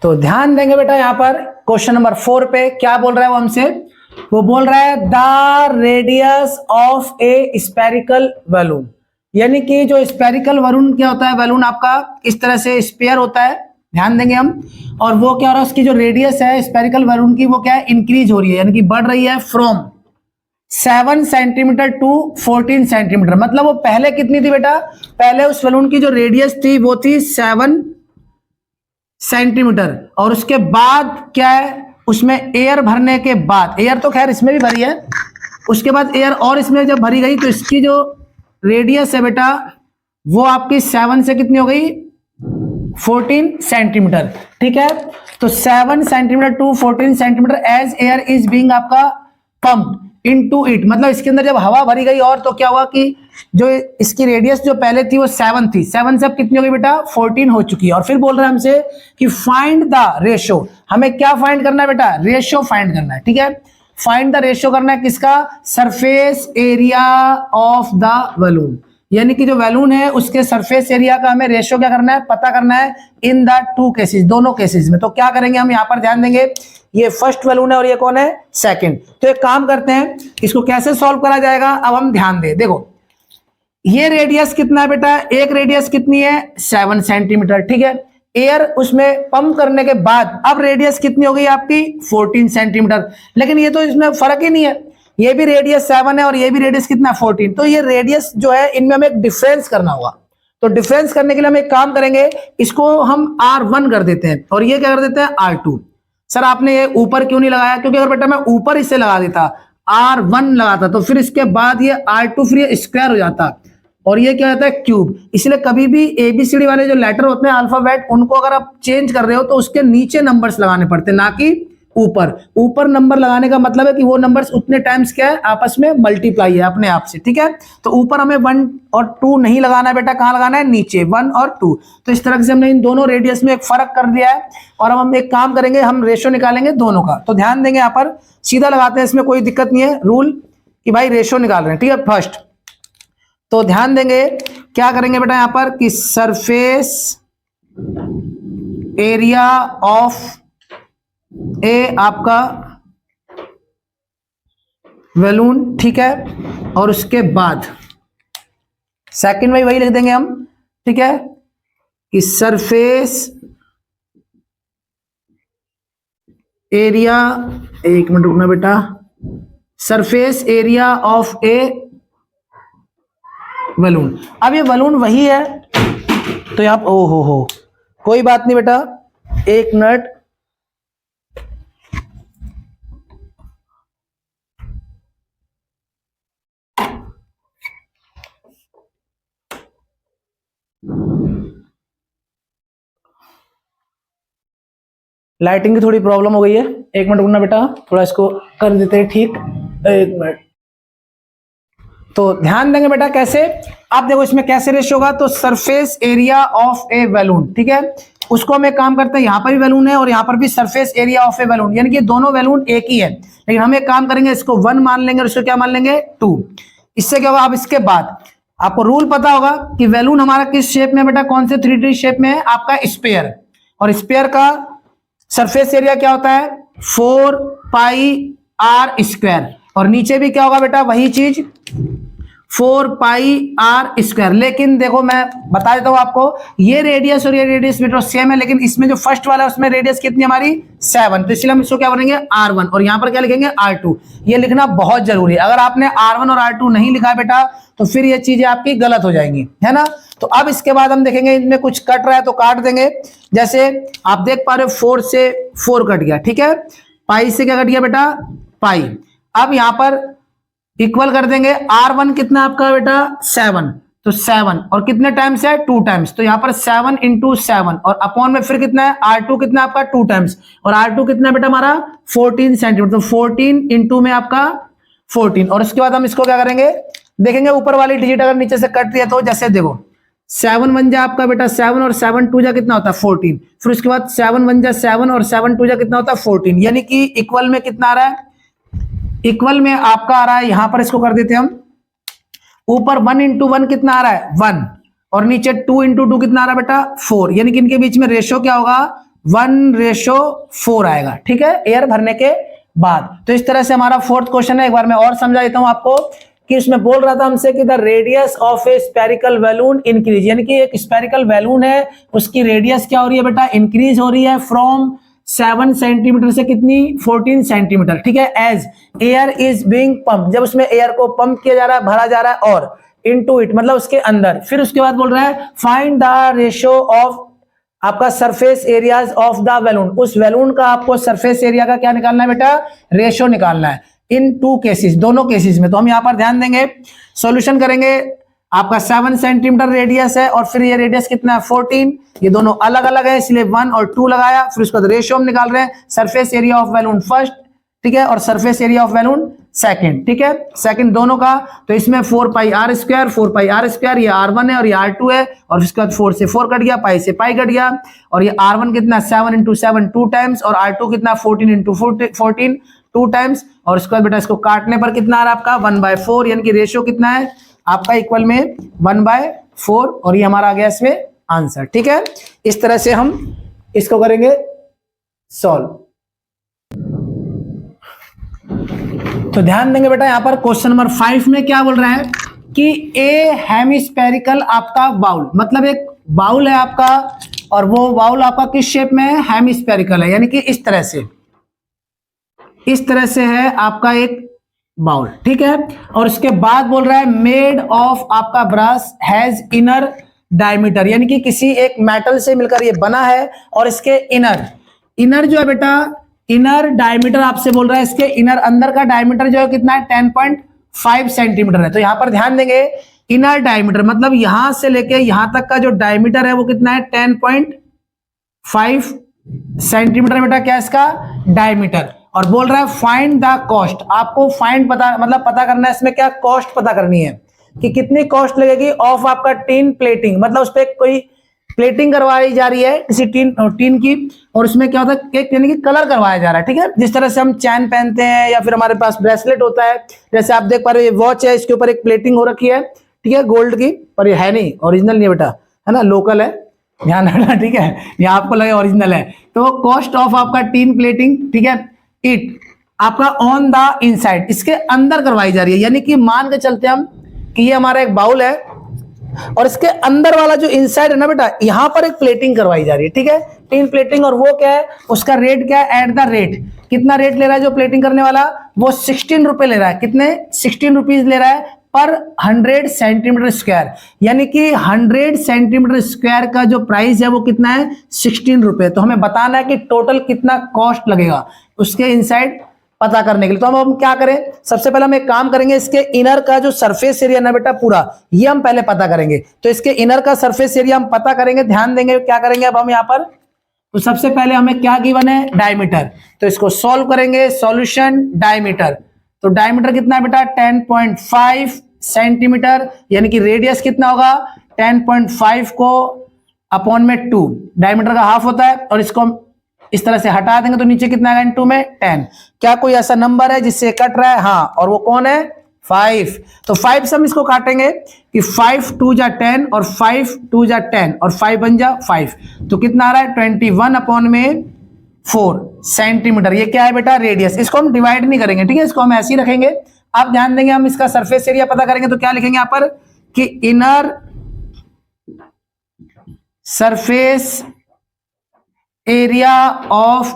S1: तो ध्यान देंगे बेटा यहाँ पर क्वेश्चन नंबर 4 पे क्या बोल रहा है वो हमसे, वो बोल रहा है the radius of a spherical balloon, यानी कि जो स्पेरिकल बलून क्या होता है, बलून आपका इस तरह से स्पेयर होता है, ध्यान देंगे हम, और वो क्या हो रहा है उसकी जो रेडियस है स्पेरिकल बलून की वो क्या है इंक्रीज हो रही है, यानी कि बढ़ रही है फ्रॉम 7 सेंटीमीटर टू 14 सेंटीमीटर। मतलब वो पहले कितनी थी बेटा, पहले उस बलून की जो रेडियस थी वो थी 7 सेंटीमीटर, और उसके बाद क्या है उसमें एयर भरने के बाद, एयर तो खैर इसमें भी भरी है, उसके बाद एयर और इसमें जब भरी गई तो इसकी जो रेडियस है बेटा वो आपकी 7 से कितनी हो गई 14 सेंटीमीटर। ठीक है, तो 7 centimetre to 14 centimetre as air is being आपका पंप इनटू इट, मतलब इसके अंदर जब हवा भरी गई और तो क्या हुआ कि जो इसकी रेडियस जो पहले थी वो 7 थी, 7 से अब कितनी हो गई बेटा 14 हो चुकी है। और फिर बोल रहे हैं हमसे कि फाइंड द रेशियो, हमें क्या फाइंड करना है बेटा रेशियो फाइंड करना है। ठीक है, फाइंड द रेशियो करना है किसका, surface area of the balloon, यानी कि जो बैलून है उसके सरफेस एरिया का हमें रेशियो क्या करना है पता करना है इन द 2 केसेस, दोनों केसेस में। तो क्या करेंगे हम यहाँ पर ध्यान देंगे, ये फर्स्ट बैलून है और ये कौन है सेकंड। तो एक काम करते हैं इसको कैसे सॉल्व करा जाएगा, अब हम ध्यान दें, देखो ये रेडियस कितना है बेटा, एक रेडियस कितनी है 7 सेंटीमीटर। ठीक है, एयर उसमें पंप करने के बाद अब रेडियस कितनी हो गई आपकी 14 सेंटीमीटर, लेकिन ये तो इसमें फर्क ही नहीं है, ये भी रेडियस 7 है और ये भी रेडियस कितना 14, तो ये रेडियस जो है इनमें हमें एक डिफरेंस करना होगा। तो डिफरेंस करने के लिए हम एक काम करेंगे, इसको हम R1 कर देते हैं और ये क्या कर देते हैं R2। सर आपने ये ऊपर क्यों नहीं लगाया, क्योंकि अगर बेटा मैं ऊपर इसे लगा देता R1 लगाता तो फिर इसके बाद ये R2 फिर ये स्क्वायर हो जाता और ये क्या होता है क्यूब। इसलिए कभी भी ABCD वाले जो लेटर होते हैं अल्फाबेट, उनको अगर आप चेंज कर रहे हो तो उसके नीचे नंबर्स लगाने पड़ते हैं, ना कि ऊपर। ऊपर नंबर लगाने का मतलब है कि वो नंबर्स उतने टाइम्स क्या है आपस में मल्टीप्लाई है अपने आप से। ठीक है, तो ऊपर हमें 1 और 2 नहीं लगाना है बेटा, कहां लगाना है नीचे 1 और 2। तो इस तरह से हमने इन दोनों रेडियस में एक फर्क कर दिया है और अब हम एक काम करेंगे, हम रेशियो निकालेंगे दोनों का। तो ध्यान देंगे यहाँ पर सीधा लगाते हैं, इसमें कोई दिक्कत नहीं है, रूल कि भाई रेशियो निकाल रहे हैं। ठीक है, फर्स्ट तो ध्यान देंगे क्या करेंगे बेटा यहाँ पर कि सरफेस एरिया ऑफ ए आपका बैलून, ठीक है, और उसके बाद सेकंड में वही लिख देंगे हम। ठीक है, कि सरफेस एरिया, एक मिनट रुकना बेटा, surface area of A balloon. अब ये बलून वही है तो यहाँ ओ हो कोई बात नहीं बेटा, एक मिनट, लाइटिंग की थोड़ी प्रॉब्लम हो गई है, एक मिनट रुकना बेटा, थोड़ा इसको कर देते हैं ठीक, एक मिनट। तो ध्यान देंगे बेटा कैसे, आप देखो इसमें कैसे रेशियो होगा, तो surface area of A balloon, ठीक है, उसको हम एक काम करते हैं, यहाँ पर भी बैलून है और यहाँ पर भी surface area of A balloon, यानी कि दोनों बैलून एक ही है, लेकिन हम एक काम करेंगे इसको 1 मान लेंगे और इसको क्या मान लेंगे 2। इससे क्या होगा, अब इसके बाद आपको रूल पता होगा कि बैलून हमारा किस शेप में बेटा, कौन से 3D शेप में है आपका स्फीयर, और स्फीयर का सरफेस एरिया क्या होता है 4 पाई r स्क्वायर, और नीचे भी क्या होगा बेटा वही चीज 4 पाई आर स्क्वायर। लेकिन देखो मैं बता देता हूं आपको, ये रेडियस और ये रेडियस बेटा सेम है, लेकिन इसमें जो फर्स्ट वाला है उसमें रेडियस कितनी हमारी 7, तो इसलिए हम इसको क्या बनेंगे R1, और यहां पर क्या लिखेंगे R2। ये लिखना बहुत जरूरी है, अगर आपने R1 और R2 नहीं लिखा बेटा तो फिर ये चीजें आपकी गलत हो जाएंगी, है ना। तो अब इसके बाद हम देखेंगे इनमें कुछ कट रहा है तो काट देंगे। जैसे आप देख पा रहे हो 4 से 4 कट गया, ठीक है, पाई से क्या कट गया बेटा पाई। अब यहां पर इक्वल कर देंगे, R1 कितना आपका बेटा 7, तो 7 और कितने टाइम्स है 2 टाइम्स, तो यहां पर 7 इंटू 7 और अपॉन में फिर कितना है R2 कितना आपका 2 टाइम्स, और R2 कितना बेटा हमारा 14 सेंटीमीटर, तो 14 इंटू में आपका 14। और उसके बाद हम इसको क्या करेंगे, देखेंगे ऊपर वाली डिजिट अगर नीचे से कट रही है तो जैसे देखो 7 1 जा आपका बेटा 7 और 7 2 जा कितना होता है 14, फिर उसके बाद 7 1 जा 7 और 7 2 जा कितना होता है 14, यानी कि इक्वल में कितना आ रहा है, इक्वल में आपका आ रहा है, यहां पर इसको कर देते हैं हम, ऊपर 1 इंटू 1 कितना आ रहा है 1, और नीचे 2 इंटू 2 कितना आ रहा है बेटा 4, यानी कि इनके बीच में रेशो क्या होगा 1:4 आएगा, ठीक है, एयर भरने के बाद। तो इस तरह से हमारा फोर्थ क्वेश्चन है। एक बार मैं और समझा देता हूं आपको कि इसमें बोल रहा था हमसे कि the radius of a spherical balloon increase, यानी कि एक स्पेरिकल बैलून है उसकी रेडियस क्या हो रही है बेटा इंक्रीज हो रही है फ्रॉम 7 सेंटीमीटर से कितनी 14 सेंटीमीटर, ठीक है, as air is being pump, जब उसमें एयर को पंप किया जा रहा है भरा जा रहा है, और इनटू इट मतलब उसके अंदर। फिर उसके बाद बोल रहा है फाइंड द रेशियो ऑफ आपका surface areas of the balloon, उस बैलून का आपको सरफेस एरिया का क्या निकालना है बेटा रेशियो निकालना है इन 2 केसेस, दोनों केसेस में। तो हम यहां पर ध्यान देंगे, सॉल्यूशन करेंगे, आपका 7 सेंटीमीटर रेडियस है और फिर ये रेडियस कितना है 14, ये दोनों अलग अलग है इसलिए 1 और 2 लगाया, फिर उसके बाद रेशियो हम निकाल रहे हैं surface area of balloon first, ठीक है, और surface area of balloon second, ठीक है, सेकंड दोनों का। तो इसमें 4 पाई आर स्क्वायर, ये R1 है और ये R2 है, और उसके बाद 4 से 4 कट गया, पाई से पाई कट गया, और ये R1 कितना 7 इंटू 7 2 टाइम्स, और R2 कितना 14 इंटू 14 2 टाइम्स, और उसके बाद बेटा इसको काटने पर कितना आ रहा है आपका 1/4, यानी कि रेशियो कितना है आपका इक्वल में 1/4, और ये हमारा आ गया इसमें आंसर, ठीक है। इस तरह से हम इसको करेंगे सॉल्व। तो ध्यान देंगे बेटा यहां पर क्वेश्चन नंबर 5 में क्या बोल रहा है कि ए हेमिस्फेरिकल आपका बाउल, मतलब एक बाउल है आपका, और वो बाउल आपका किस शेप में है हेमिस्फेरिकल है, यानी कि इस तरह से है आपका एक बाउल, ठीक है। और उसके बाद बोल रहा है मेड ऑफ आपका ब्रश हैज इनर डायमीटर, यानी कि किसी एक मेटल से मिलकर ये बना है, और इसके इनर जो है बेटा इनर डायमीटर आपसे बोल रहा है, इसके इनर अंदर का डायमीटर जो है कितना है 10.5 सेंटीमीटर है। तो यहां पर ध्यान देंगे इनर डायमीटर मतलब यहां से लेके यहां तक का जो डायमीटर है वो कितना है 10.5 सेंटीमीटर बेटा, क्या इसका डायमीटर। और बोल रहा है फाइंड द कॉस्ट, आपको फाइंड पता करना है इसमें क्या कॉस्ट पता करनी है कि कितनी कॉस्ट लगेगी ऑफ आपका टीन प्लेटिंग, मतलब उस पर कोई प्लेटिंग करवाई जा रही है किसी टीन की, और उसमें क्या होता है एक यानी कि कलर करवाया जा रहा है, ठीक है। जिस तरह से हम चैन पहनते हैं या फिर हमारे पास ब्रेसलेट होता है, जैसे आप देख पा रहे हो ये वॉच है, इसके ऊपर एक प्लेटिंग हो रखी है, ठीक है, गोल्ड की, पर ये है नहीं ओरिजिनल नहीं है बेटा, है ना, लोकल है, ध्यान रखना, ठीक है, ये आपको लगे ओरिजिनल है। तो कॉस्ट ऑफ आपका टीन प्लेटिंग, ठीक है, इट आपका ऑन द इनसाइड, इसके अंदर करवाई जा रही है, यानी कि मान के चलते हम कि ये हमारा एक बाउल है और इसके अंदर वाला जो इनसाइड है ना बेटा, यहां पर एक प्लेटिंग करवाई जा रही है, ठीक है, टीन प्लेटिंग, और वो क्या है उसका रेट क्या है एट द रेट, कितना रेट ले रहा है जो प्लेटिंग करने वाला, वो 16 रुपए ले रहा है, कितने 16 रुपीज ले रहा है पर 100 सेंटीमीटर स्क्वायर, यानी कि 100 सेंटीमीटर स्क्वायर का जो प्राइस है वो कितना है 16 रुपए। तो हमें बताना है कि टोटल कितना कॉस्ट लगेगा उसके इनसाइड पता करने के लिए। तो हम क्या करें, सबसे पहले हम एक काम करेंगे, इसके इनर का जो सरफेस एरिया ना बेटा पूरा ये हम पहले पता करेंगे। तो इसके इनर का सरफेस एरिया हम पता करेंगे, ध्यान देंगे क्या करेंगे अब हम यहाँ पर। तो सबसे पहले हमें क्या गिवन है डायमीटर, तो इसको सॉल्व करेंगे, सॉल्यूशन डायमीटर, तो डायमीटर कितना है बेटा 10.5 सेंटीमीटर, यानी कि रेडियस कितना होगा 10.5 को अपॉन में 2, डायमीटर का हाफ होता है, और इसको हम इस तरह से हटा देंगे तो नीचे कितना आएगा इनटू में 10। क्या कोई ऐसा नंबर है जिससे कट रहा है, हाँ, और वो कौन है 5। तो 5 से हम इसको काटेंगे कि 5 2 जा 10 और 5 2 जा 10 और 5 बन जा 5, तो कितना आ रहा है 21 अपॉन में 4 सेंटीमीटर। ये क्या है बेटा रेडियस, इसको हम डिवाइड नहीं करेंगे, ठीक है, इसको हम ऐसे ही रखेंगे, अब ध्यान देंगे हम इसका सरफेस एरिया पता करेंगे तो क्या लिखेंगे यहाँ पर कि इनर सरफेस एरिया ऑफ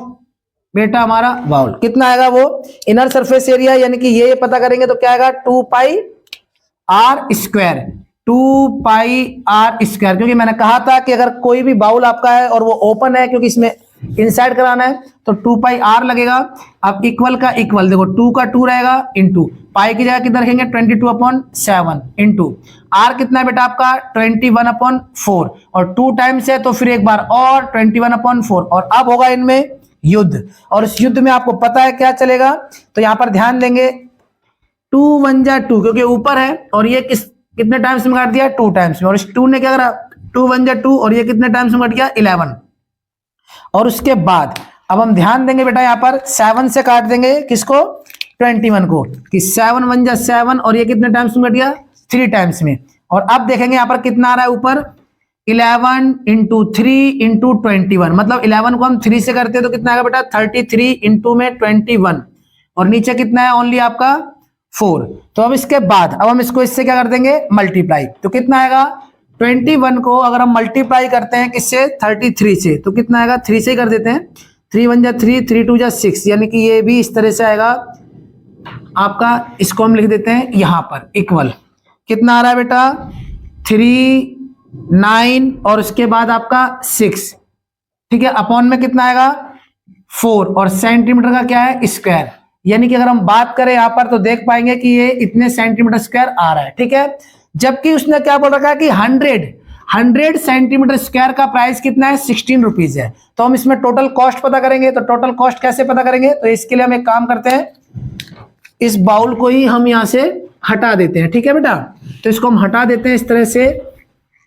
S1: बेटा हमारा बाउल कितना आएगा, वो इनर सरफेस एरिया यानी कि ये पता करेंगे तो क्या आएगा 2 pi r square, 2 pi r square. क्योंकि मैंने कहा था कि अगर कोई भी बाउल आपका है और वो ओपन है, क्योंकि इसमें इनसाइड कराना है, तो 2 पाई आर लगेगा। अब इक्वल का इक्वल देखो 2 का 2 रहेगा इंटू पाई की जगह कितना रखेंगे 22/7 इंटू आर कितना है बेटा आपका 21/4 और 2 टाइम्स है तो फिर एक बार और 21/4 और अब होगा इनमें युद्ध। और इस युद्ध में आपको पता है क्या चलेगा, तो यहां पर ध्यान देंगे 2 1 जा 2 क्योंकि ऊपर है और ये कितने टाइम्स में काट दिया 2 टाइम्स में, और इस 2 ने क्या करा 2 1 जा 2 और ये कितने टाइम्स में कट गया 11। और उसके बाद अब हम ध्यान देंगे बेटा यहाँ पर 7 से काट देंगे किसको 21 को, कि 7 1 जा 7 और ये कितने टाइम्स में कट गया 3 टाइम्स में। और अब देखेंगे यहाँ पर कितना आ रहा है ऊपर 11 इंटू 3 इंटू 21, मतलब 11 को हम 3 से करते हैं तो कितना आएगा बेटा 33 इंटू में 21 और नीचे कितना है ओनली आपका 4। तो अब इसके बाद अब हम इसको इससे क्या कर देंगे मल्टीप्लाई, तो कितना आएगा 21 को अगर हम मल्टीप्लाई करते हैं किससे 33 से तो कितना आएगा 3 से ही कर देते हैं, 3 1 जा 3 3 2 जा 6 यानी कि ये भी इस तरह से आएगा आपका। इसको हम लिख देते हैं यहां पर इक्वल कितना आ रहा है बेटा 3 9 और उसके बाद आपका 6, ठीक है, अपॉन में कितना आएगा 4 और सेंटीमीटर का क्या है स्क्वायर, यानी कि अगर हम बात करें यहां पर तो देख पाएंगे कि ये इतने सेंटीमीटर स्क्वायर आ रहा है, ठीक है। जबकि उसने क्या बोल रखा है कि 100 सेंटीमीटर स्क्वायर का प्राइस कितना है 16 रुपीज है। तो हम इसमें टोटल कॉस्ट पता करेंगे, तो टोटल कॉस्ट कैसे पता करेंगे, तो इसके लिए हम एक काम करते हैं, इस बाउल को ही हम यहां से हटा देते हैं, ठीक है बेटा। तो इसको हम हटा देते हैं इस तरह से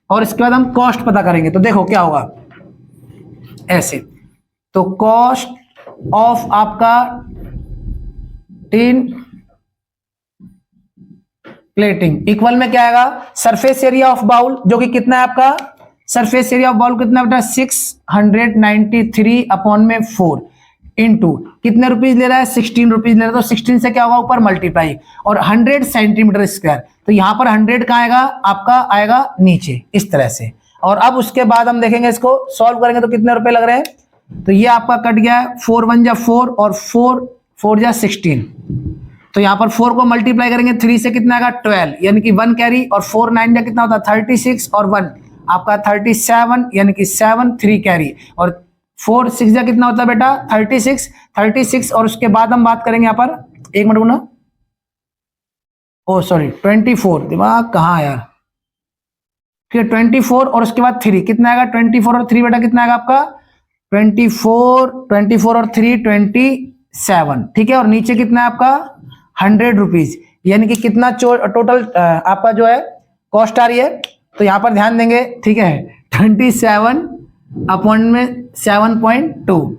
S1: और इसके बाद हम कॉस्ट पता करेंगे। तो देखो क्या होगा ऐसे, तो कॉस्ट ऑफ आपका टिन प्लेटिंग इक्वल में क्या आएगा सरफेस एरिया ऑफ बाउल जो कि कितना है आपका सरफेस एरिया ऑफ बाउल कितना बेटा 693/4 इंटू कितने रुपीज ले रहा है 16 रुपीज ले रहा है, तो 16 से क्या होगा ऊपर मल्टीप्लाई और 100 सेंटीमीटर स्क्वायर, तो यहां पर 100 का आएगा आपका आएगा नीचे इस तरह से। और अब उसके बाद हम देखेंगे इसको सॉल्व करेंगे तो कितने रुपए लग रहे हैं, तो ये आपका कट गया है 4 1 जा 4 और 4 4 जा 16, तो यहाँ पर 4 को मल्टीप्लाई करेंगे 3 से कितना आएगा 12 यानी कि 1 कैरी और 4 9 जा कितना होता है 36 और 1 आपका 37 यानी कि 7 3 कैरी और 4 6 जा कितना होता है बेटा 36 और उसके बाद हम बात करेंगे यहाँ पर एक मिनट बोला ओ सॉरी 24 दिमाग कहाँ यार, ठीक है 24 और उसके बाद 3 कितना आएगा 24 और 3 बेटा कितना आएगा आपका 24 और 3 27, ठीक है, और नीचे कितना है आपका 100 रुपीज यानी कि कितना टोटल आपका जो है कॉस्ट आ रही है। तो यहां पर ध्यान देंगे, ठीक है 27/7.2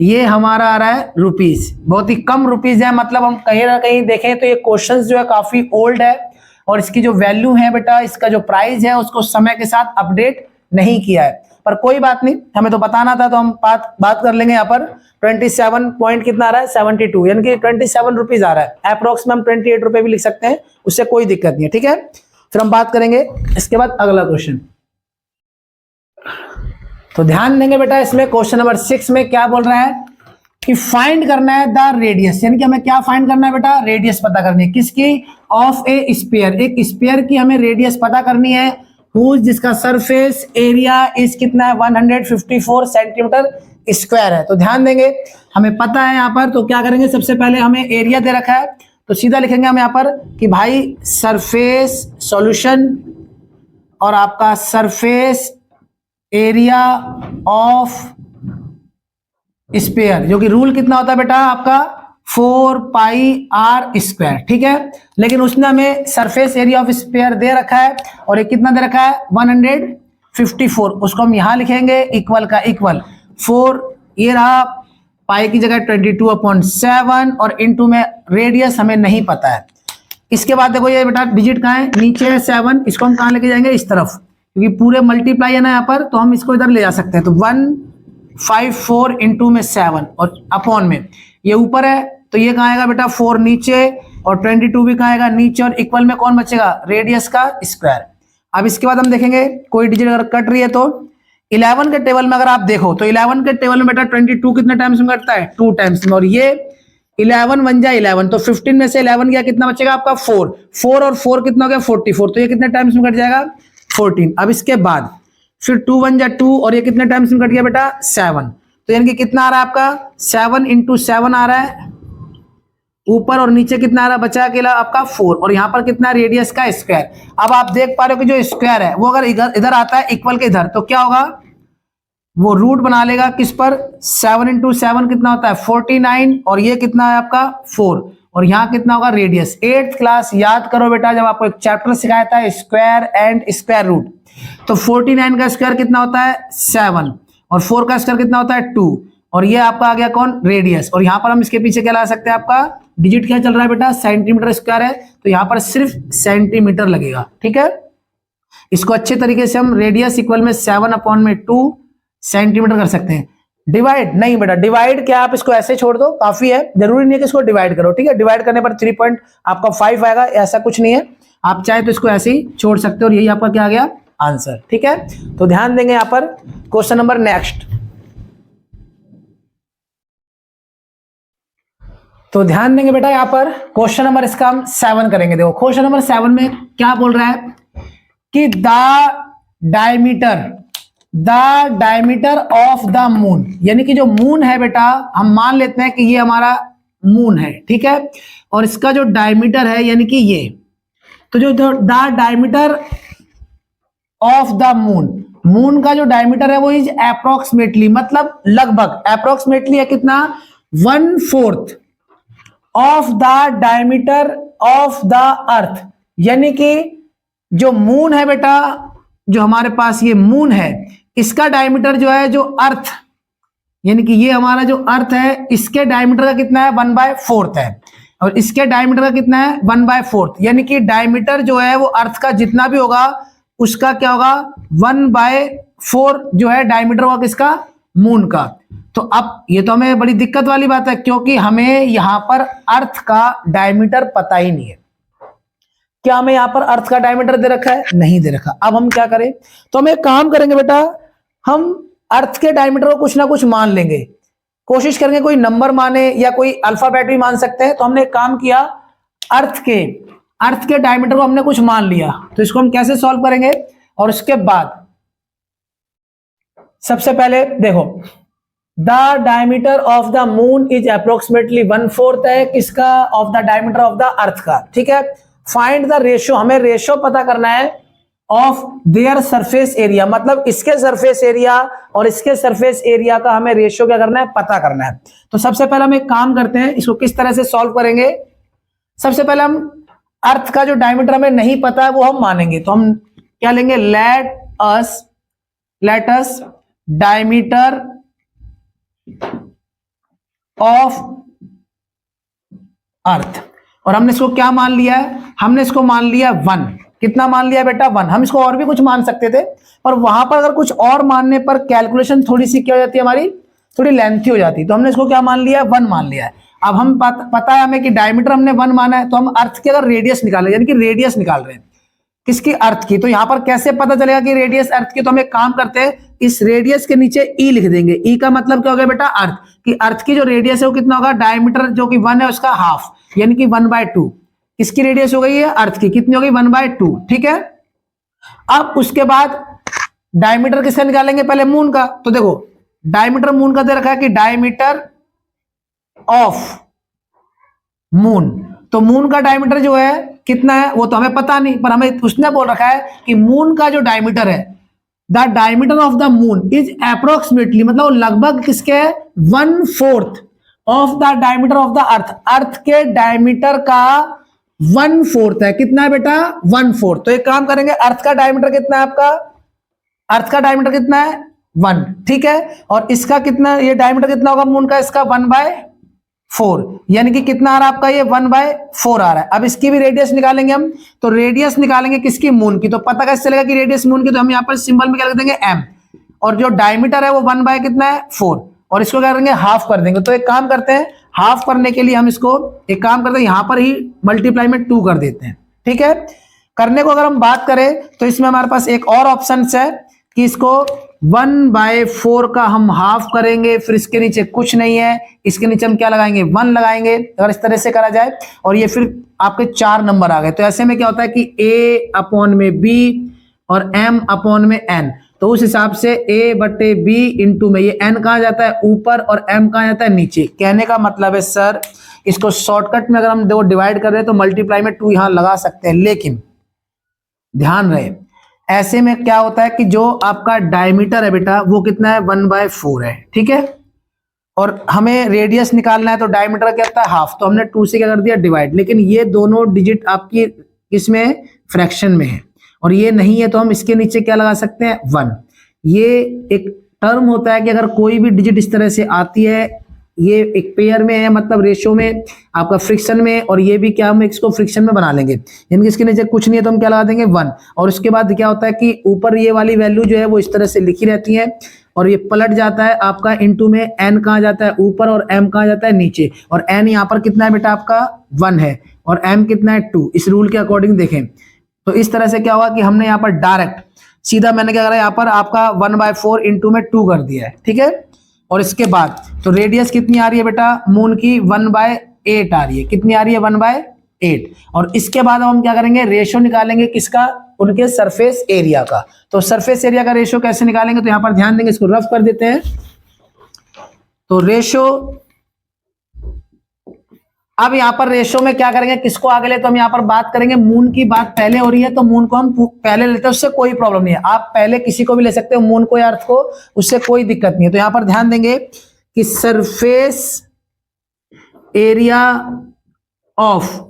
S1: ये हमारा आ रहा है रुपीज, बहुत ही कम रुपीज है। मतलब हम कहीं ना कहीं देखें तो ये क्वेश्चंस जो है काफी ओल्ड है और इसकी जो वैल्यू है बेटा इसका जो प्राइस है उसको समय के साथ अपडेट नहीं किया है, पर कोई बात नहीं, हमें तो बताना था तो हम बात कर लेंगे। यहाँ पर 27 पॉइंट कितना आ रहा है 72 यानी कि 27 रुपीज आ रहा है, अप्रोक्स में हम 28 रुपए भी लिख सकते हैं, उससे कोई दिक्कत नहीं है, ठीक है। फिर हम बात करेंगे इसके बाद अगला क्वेश्चन। तो ध्यान देंगे बेटा इसमें क्वेश्चन नंबर 6 में क्या बोल रहा है कि फाइंड करना है द रेडियस, यानी कि हमें क्या फाइंड करना है बेटा रेडियस पता करनी है किसकी ऑफ ए स्फीयर, एक स्फीयर की हमें रेडियस पता करनी है जिसका सरफेस एरिया इस कितना है 154 सेंटीमीटर स्क्वायर है। तो ध्यान देंगे हमें पता है यहाँ पर, तो क्या करेंगे सबसे पहले हमें एरिया दे रखा है तो सीधा लिखेंगे हम यहाँ पर कि भाई सरफेस सॉल्यूशन और आपका सरफेस एरिया ऑफ स्फीयर जो कि रूल कितना होता है बेटा आपका 4 पाई आर स्क्वायर, ठीक है। लेकिन उसने हमें सरफेस एरिया ऑफ स्फीयर दे रखा है और एक कितना दे रखा है 154, उसको हम यहां लिखेंगे इक्वल का इक्वल 4 ये रहा पाई की जगह 22/7 और इनटू में रेडियस हमें नहीं पता है। इसके बाद देखो ये बेटा डिजिट कहाँ है नीचे है 7, इसको हम कहाँ लेके जाएंगे इस तरफ क्योंकि पूरे मल्टीप्लाई है ना यहाँ पर, तो हम इसको इधर ले जा सकते हैं। तो 154 इंटू में 7 और अपॉन में ये ऊपर है तो ये कहाँ आएगा बेटा 4 नीचे और 22 भी कहाँ आएगा नीचे, और इक्वल में कौन बचेगा रेडियस का स्क्वायर। अब इसके बाद हम देखेंगे कोई डिजिट अगर कट रही है तो 11 के टेबल में अगर आप देखो तो 11 के टेबल में बेटा 22 कितने टाइम्स में कटता है 2 टाइम्स में, और ये 11 बन जाए 11 तो 15 में से 11 गया कितना बचेगा आपका 4 और 4 कितना हो गया 44, तो ये कितने टाइम्स में कट जाएगा 14। अब इसके बाद फिर 2 बन जाए 2 और ये कितने टाइम्स में कट गया बेटा 7, तो यानी कि कितना आ रहा है आपका 7 × 7 आ रहा है ऊपर, और नीचे कितना आ रहा है बचा अकेला आपका 4, और यहाँ पर कितना रेडियस का स्क्वायर। अब आप देख पा रहे हो कि जो स्क्वायर है वो अगर इधर आता है इक्वल के इधर तो क्या होगा वो रूट बना लेगा किस पर 7 × 7 कितना होता है 49, और ये कितना है आपका 4, और यहाँ कितना होगा रेडियस। 8th क्लास याद करो बेटा जब आपको एक चैप्टर सिखाया था स्क्वायर एंड स्क्वायर रूट, तो 49 का स्क्वायर कितना होता है 7 और 4 का स्क्वायर कितना होता है 2, और ये आपका आ गया कौन रेडियस। और यहाँ पर हम इसके पीछे क्या ला सकते हैं आपका डिजिट क्या चल रहा है बेटा सेंटीमीटर स्क्वायर है, तो यहाँ पर सिर्फ सेंटीमीटर लगेगा। ठीक है, इसको अच्छे तरीके से हम रेडियस इक्वल में 7/2 सेंटीमीटर कर सकते हैं। डिवाइड नहीं बेटा, डिवाइड क्या आप इसको ऐसे छोड़ दो काफी है, जरूरी नहीं है कि इसको डिवाइड करो। ठीक है, डिवाइड करने पर 3 पॉइंट आपका 5 आएगा, ऐसा कुछ नहीं है, आप चाहे तो इसको ऐसे ही छोड़ सकते हो, और यही आपका क्या आ गया आंसर। ठीक है, तो ध्यान देंगे यहां पर क्वेश्चन नंबर नेक्स्ट। तो ध्यान देंगे बेटा यहाँ पर क्वेश्चन नंबर इसका हम 7 करेंगे। देखो क्वेश्चन नंबर 7 में क्या बोल रहा है कि the diameter of the moon, यानी कि जो मून है बेटा हम मान लेते हैं कि ये हमारा मून है। ठीक है, और इसका जो डायमीटर है यानी कि ये, तो जो the diameter of the moon का जो डायमीटर है वो इज अप्रोक्सीमेटली, मतलब लगभग अप्रोक्सीमेटली है कितना 1/4 of the diameter of the अर्थ, यानी कि जो मून है बेटा जो हमारे पास ये मून है इसका डायमीटर जो है जो अर्थ, यानी कि ये हमारा जो अर्थ है इसके डायमीटर का कितना है 1/4 है, और इसके डायमीटर का कितना है 1/4, यानी कि डायमीटर जो है वो अर्थ का जितना भी होगा उसका क्या होगा 1/4 जो है डायमीटर होगा किसका मून का। तो अब ये तो हमें बड़ी दिक्कत वाली बात है क्योंकि हमें यहां पर अर्थ का डायमीटर पता ही नहीं है। क्या हमें यहां पर अर्थ का डायमीटर दे रखा है? नहीं दे रखा। अब हम क्या करें, तो हम एक काम करेंगे बेटा, हम अर्थ के डायमीटर को कुछ ना कुछ मान लेंगे, कोशिश करेंगे कोई नंबर माने या कोई अल्फाबेट भी मान सकते हैं। तो हमने एक काम किया, अर्थ के डायमीटर को हमने कुछ मान लिया, तो इसको हम कैसे सॉल्व करेंगे। और उसके बाद सबसे पहले देखो the diameter of the moon is approximately 1/4 है किसका of the diameter of the अर्थ का। ठीक है, फाइंड द रेशियो, हमें रेशियो पता करना है ऑफ देयर सरफेस एरिया, मतलब इसके सरफेस एरिया और इसके सरफेस एरिया का हमें रेशियो क्या करना है पता करना है। तो सबसे पहले हम एक काम करते हैं, इसको किस तरह से सॉल्व करेंगे। सबसे पहले हम अर्थ का जो डायमीटर हमें नहीं पता है वो हम मानेंगे, तो हम क्या लेंगे, let us diameter of earth, और हमने इसको क्या मान लिया है, हमने इसको मान लिया 1। कितना मान लिया बेटा 1। हम इसको और भी कुछ मान सकते थे, पर वहां पर अगर कुछ और मानने पर कैलकुलेशन थोड़ी सी क्या हो जाती है हमारी, थोड़ी लेंथी हो जाती है। तो हमने इसको क्या मान लिया 1 मान लिया है। अब हम पता है हमें कि डायमीटर हमने 1 माना है, तो हम अर्थ की अगर रेडियस निकाले, यानी कि रेडियस निकाल रहे हैं किसकी, अर्थ की, तो यहां पर कैसे पता चलेगा कि रेडियस अर्थ की। तो हम एक काम करते हैं, इस रेडियस के नीचे ई लिख देंगे। ई का मतलब क्या हो गया बेटा अर्थ की, अर्थ की जो रेडियस है वो कितना होगा, डायमीटर जो कि 1 है उसका हाफ, यानी कि 1/2 इसकी रेडियस हो गई है अर्थ की, कितनी हो गई 1/2। ठीक है, अब उसके बाद डायमीटर किसका निकालेंगे, पहले मून का। तो देखो डायमीटर मून का दे रखा है कि डायमीटर ऑफ मून, तो मून का डायमीटर जो है कितना है वो तो हमें पता नहीं, पर हमें उसने बोल रखा है कि मून का जो डायमीटर है, the diameter of the moon is approximately, मतलब लगभग किसके है 1/4 of the diameter of the earth, earth के डायमीटर का 1/4 है। कितना है बेटा 1/4। तो एक काम करेंगे, अर्थ का डायमीटर कितना है आपका, अर्थ का डायमीटर कितना है 1। ठीक है, और इसका कितना, ये डायमीटर कितना होगा मून का, इसका 1/4, यानी कि कितना आ रहा है आपका ये 1/4 आ रहा है। अब इसकी भी रेडियस निकालेंगे हम, तो रेडियस निकालेंगे किसकी, मून की। तो पता कैसे चलेगा कि रेडियस मून की, तो हम यहाँ पर सिंबल में क्या लिख देंगे m, और जो डायमीटर है वो 1 बाय कितना है 4। और इसको क्या करेंगे, हाफ कर देंगे। तो एक काम करते हैं, हाफ करने के लिए हम इसको एक काम करते हैं, यहां पर ही मल्टीप्लाई में 2 कर देते हैं, ठीक है। करने को अगर हम बात करें तो इसमें हमारे पास एक और ऑप्शन है कि इसको 1/4 का हम हाफ करेंगे, फिर इसके नीचे कुछ नहीं है, इसके नीचे हम क्या लगाएंगे, 1 लगाएंगे। अगर इस तरह से करा जाए और ये फिर आपके 4 नंबर आ गए, तो ऐसे में क्या होता है कि a/b और m/n, तो उस हिसाब से a/b इंटू में ये n कहा जाता है ऊपर और m कहा जाता है नीचे। कहने का मतलब है सर, इसको शॉर्टकट में अगर हम देखो डिवाइड कर रहे हैं तो मल्टीप्लाई में 2 यहां लगा सकते हैं, लेकिन ध्यान रहे ऐसे में क्या होता है कि जो आपका डायमीटर है बेटा वो कितना है, 1/4 है, ठीक है। और हमें रेडियस निकालना है तो डायमीटर क्या होता है, हाफ, तो हमने 2 से क्या कर दिया, डिवाइड। लेकिन ये दोनों डिजिट आपकी इसमें फ्रैक्शन में है और ये नहीं है, तो हम इसके नीचे क्या लगा सकते हैं, 1। ये एक टर्म होता है कि अगर कोई भी डिजिट इस तरह से आती है, ये एक पेयर में है, मतलब रेशियो में आपका फ्रिक्शन में, और ये भी क्या हम इसको फ्रिक्शन में बना लेंगे, यानी कि इसके नीचे कुछ नहीं है तो हम क्या लगा देंगे, 1। और उसके बाद क्या होता है कि ऊपर ये वाली वैल्यू जो है वो इस तरह से लिखी रहती है और ये पलट जाता है आपका इनटू में, n कहा जाता है ऊपर और m कहा जाता है नीचे, और n यहाँ पर कितना है बेटा आपका 1 है और m कितना है 2। इस रूल के अकॉर्डिंग देखें तो इस तरह से क्या होगा कि हमने यहाँ पर डायरेक्ट सीधा मैंने क्या करा, यहाँ पर आपका 1/4 इंटू में 2 कर दिया है, ठीक है। और इसके बाद तो रेडियस कितनी आ रही है बेटा, मून की 1/8 आ रही है, कितनी आ रही है, 1/8। और इसके बाद हम क्या करेंगे, रेशियो निकालेंगे किसका, उनके सरफेस एरिया का। तो सरफेस एरिया का रेशियो कैसे निकालेंगे, तो यहां पर ध्यान देंगे, इसको रफ कर देते हैं। तो रेशियो, अब यहां पर रेशियो में क्या करेंगे, किसको आगे ले, तो हम यहां पर बात करेंगे, मून की बात पहले हो रही है तो मून को हम पहले लेते हैं, उससे कोई प्रॉब्लम नहीं है। आप पहले किसी को भी ले सकते हो, मून को या अर्थ को, उससे कोई दिक्कत नहीं है। तो यहां पर ध्यान देंगे कि सरफेस एरिया ऑफ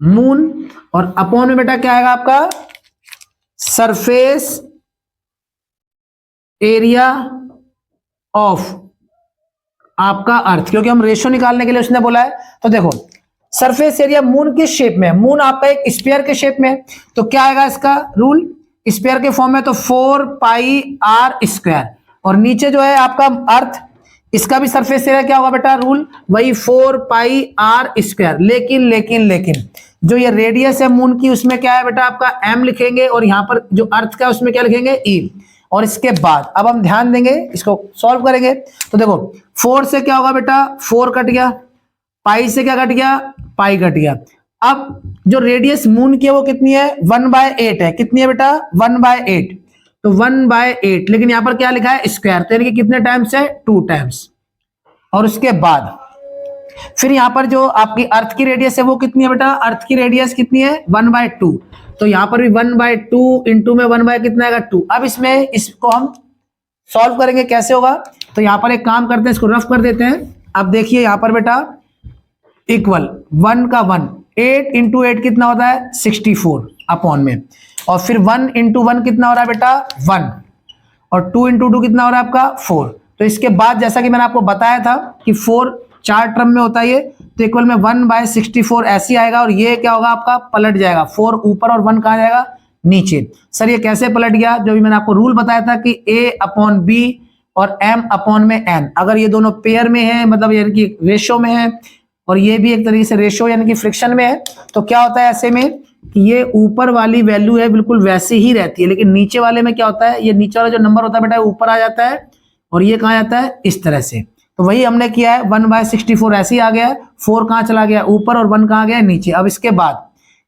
S1: मून, और अपॉन में बेटा क्या आएगा आपका, सरफेस एरिया ऑफ आपका अर्थ, क्योंकि हम रेशियो निकालने के लिए उसने बोला है। तो देखो सरफेस एरिया मून किस शेप में है, मून आपका एक स्फीयर के शेप में, तो क्या आएगा इसका रूल, स्फीयर के फॉर्म में, तो 4πr²। और नीचे जो है आपका अर्थ, इसका भी सरफेस एरिया क्या होगा बेटा, रूल वही 4πr²। लेकिन जो ये रेडियस है मून की, उसमें क्या है बेटा आपका m लिखेंगे, और यहां पर जो अर्थ का उसमें क्या लिखेंगे, e। और इसके बाद अब हम ध्यान देंगे, इसको सॉल्व करेंगे। तो देखो 4 से क्या होगा बेटा, 4 कट गया, पाई से क्या कट गया, पाई कट गया। अब जो रेडियस मून की है वो कितनी है, 1/8 है, कितनी है बेटा, 1/8। तो 1/8, लेकिन यहां पर क्या लिखा है, स्क्वायर, तो यानी कि कितने टाइम्स है, 2 टाइम्स। और उसके बाद फिर यहां पर जो आपकी अर्थ की रेडियस है वो कितनी है बेटा, अर्थ की रेडियस कितनी है, 1/2। तो यहां पर भी 1/2 इंटू में 1 कितना आएगा, 2। अब इसमें इसको हम सॉल्व करेंगे, कैसे होगा, तो यहां पर एक काम करते हैं, इसको रफ कर देते हैं। अब देखिए यहां पर बेटा इक्वल 1 का 1, 8 इंटू 8 कितना होता है, 64 अपॉन में, और फिर 1 इंटू 1 कितना हो रहा है बेटा, 1, और 2 इंटू 2 कितना हो रहा है आपका, 4। तो इसके बाद जैसा कि मैंने आपको बताया था कि 4 4 टर्म में होता है ये, तो इक्वल में 1/64 ऐसी आएगा, और ये क्या होगा आपका, पलट जाएगा, 4 ऊपर और 1 कहां जाएगा, नीचे। सर ये कैसे पलट गया, जो भी मैंने आपको रूल बताया था कि a/b और m/n, अगर ये दोनों पेयर में है, मतलब यानी कि रेशियो में है, और ये भी एक तरीके से रेशियो यानी कि फ्रिक्शन में है, तो क्या होता है ऐसे में कि ये ऊपर वाली वैल्यू है बिल्कुल वैसी ही रहती है, लेकिन नीचे वाले में क्या होता है, ये नीचे वाला जो नंबर होता है बेटा ऊपर आ जाता है, और ये कहां जाता है, इस तरह से। तो वही हमने किया है, 1/64 ऐसे ही आ गया है, 4 कहां चला गया ऊपर और 1 कहां गया नीचे। अब इसके बाद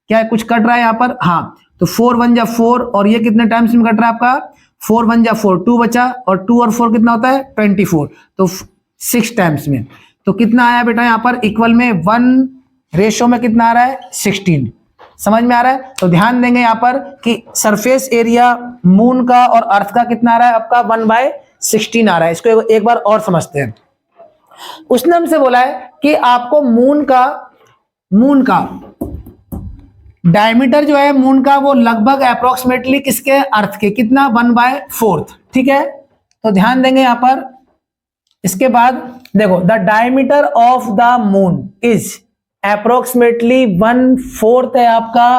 S1: क्या है, कुछ कट रहा है यहाँ पर, हाँ, तो 4 1 जा 4, और ये कितने टाइम्स में कट रहा है आपका, 4 1 जा 4, 2 बचा, और 2 और 4 कितना होता है, 24, तो 6 टाइम्स में। तो कितना आया बेटा यहाँ पर, इक्वल में 1 रेशियो में कितना आ रहा है, 16। समझ में आ रहा है। तो ध्यान देंगे यहाँ पर कि सरफेस एरिया मून का और अर्थ का कितना आ रहा है आपका, 1/16 आ रहा है। इसको एक बार और समझते हैं। उसने हमसे बोला है कि आपको मून का डायमीटर जो है मून का, वो लगभग अप्रोक्सीमेटली किसके, अर्थ के, कितना, 1/4, ठीक है। तो ध्यान देंगे यहां पर। इसके बाद देखो, the diameter of the moon is approximately 1/4 है आपका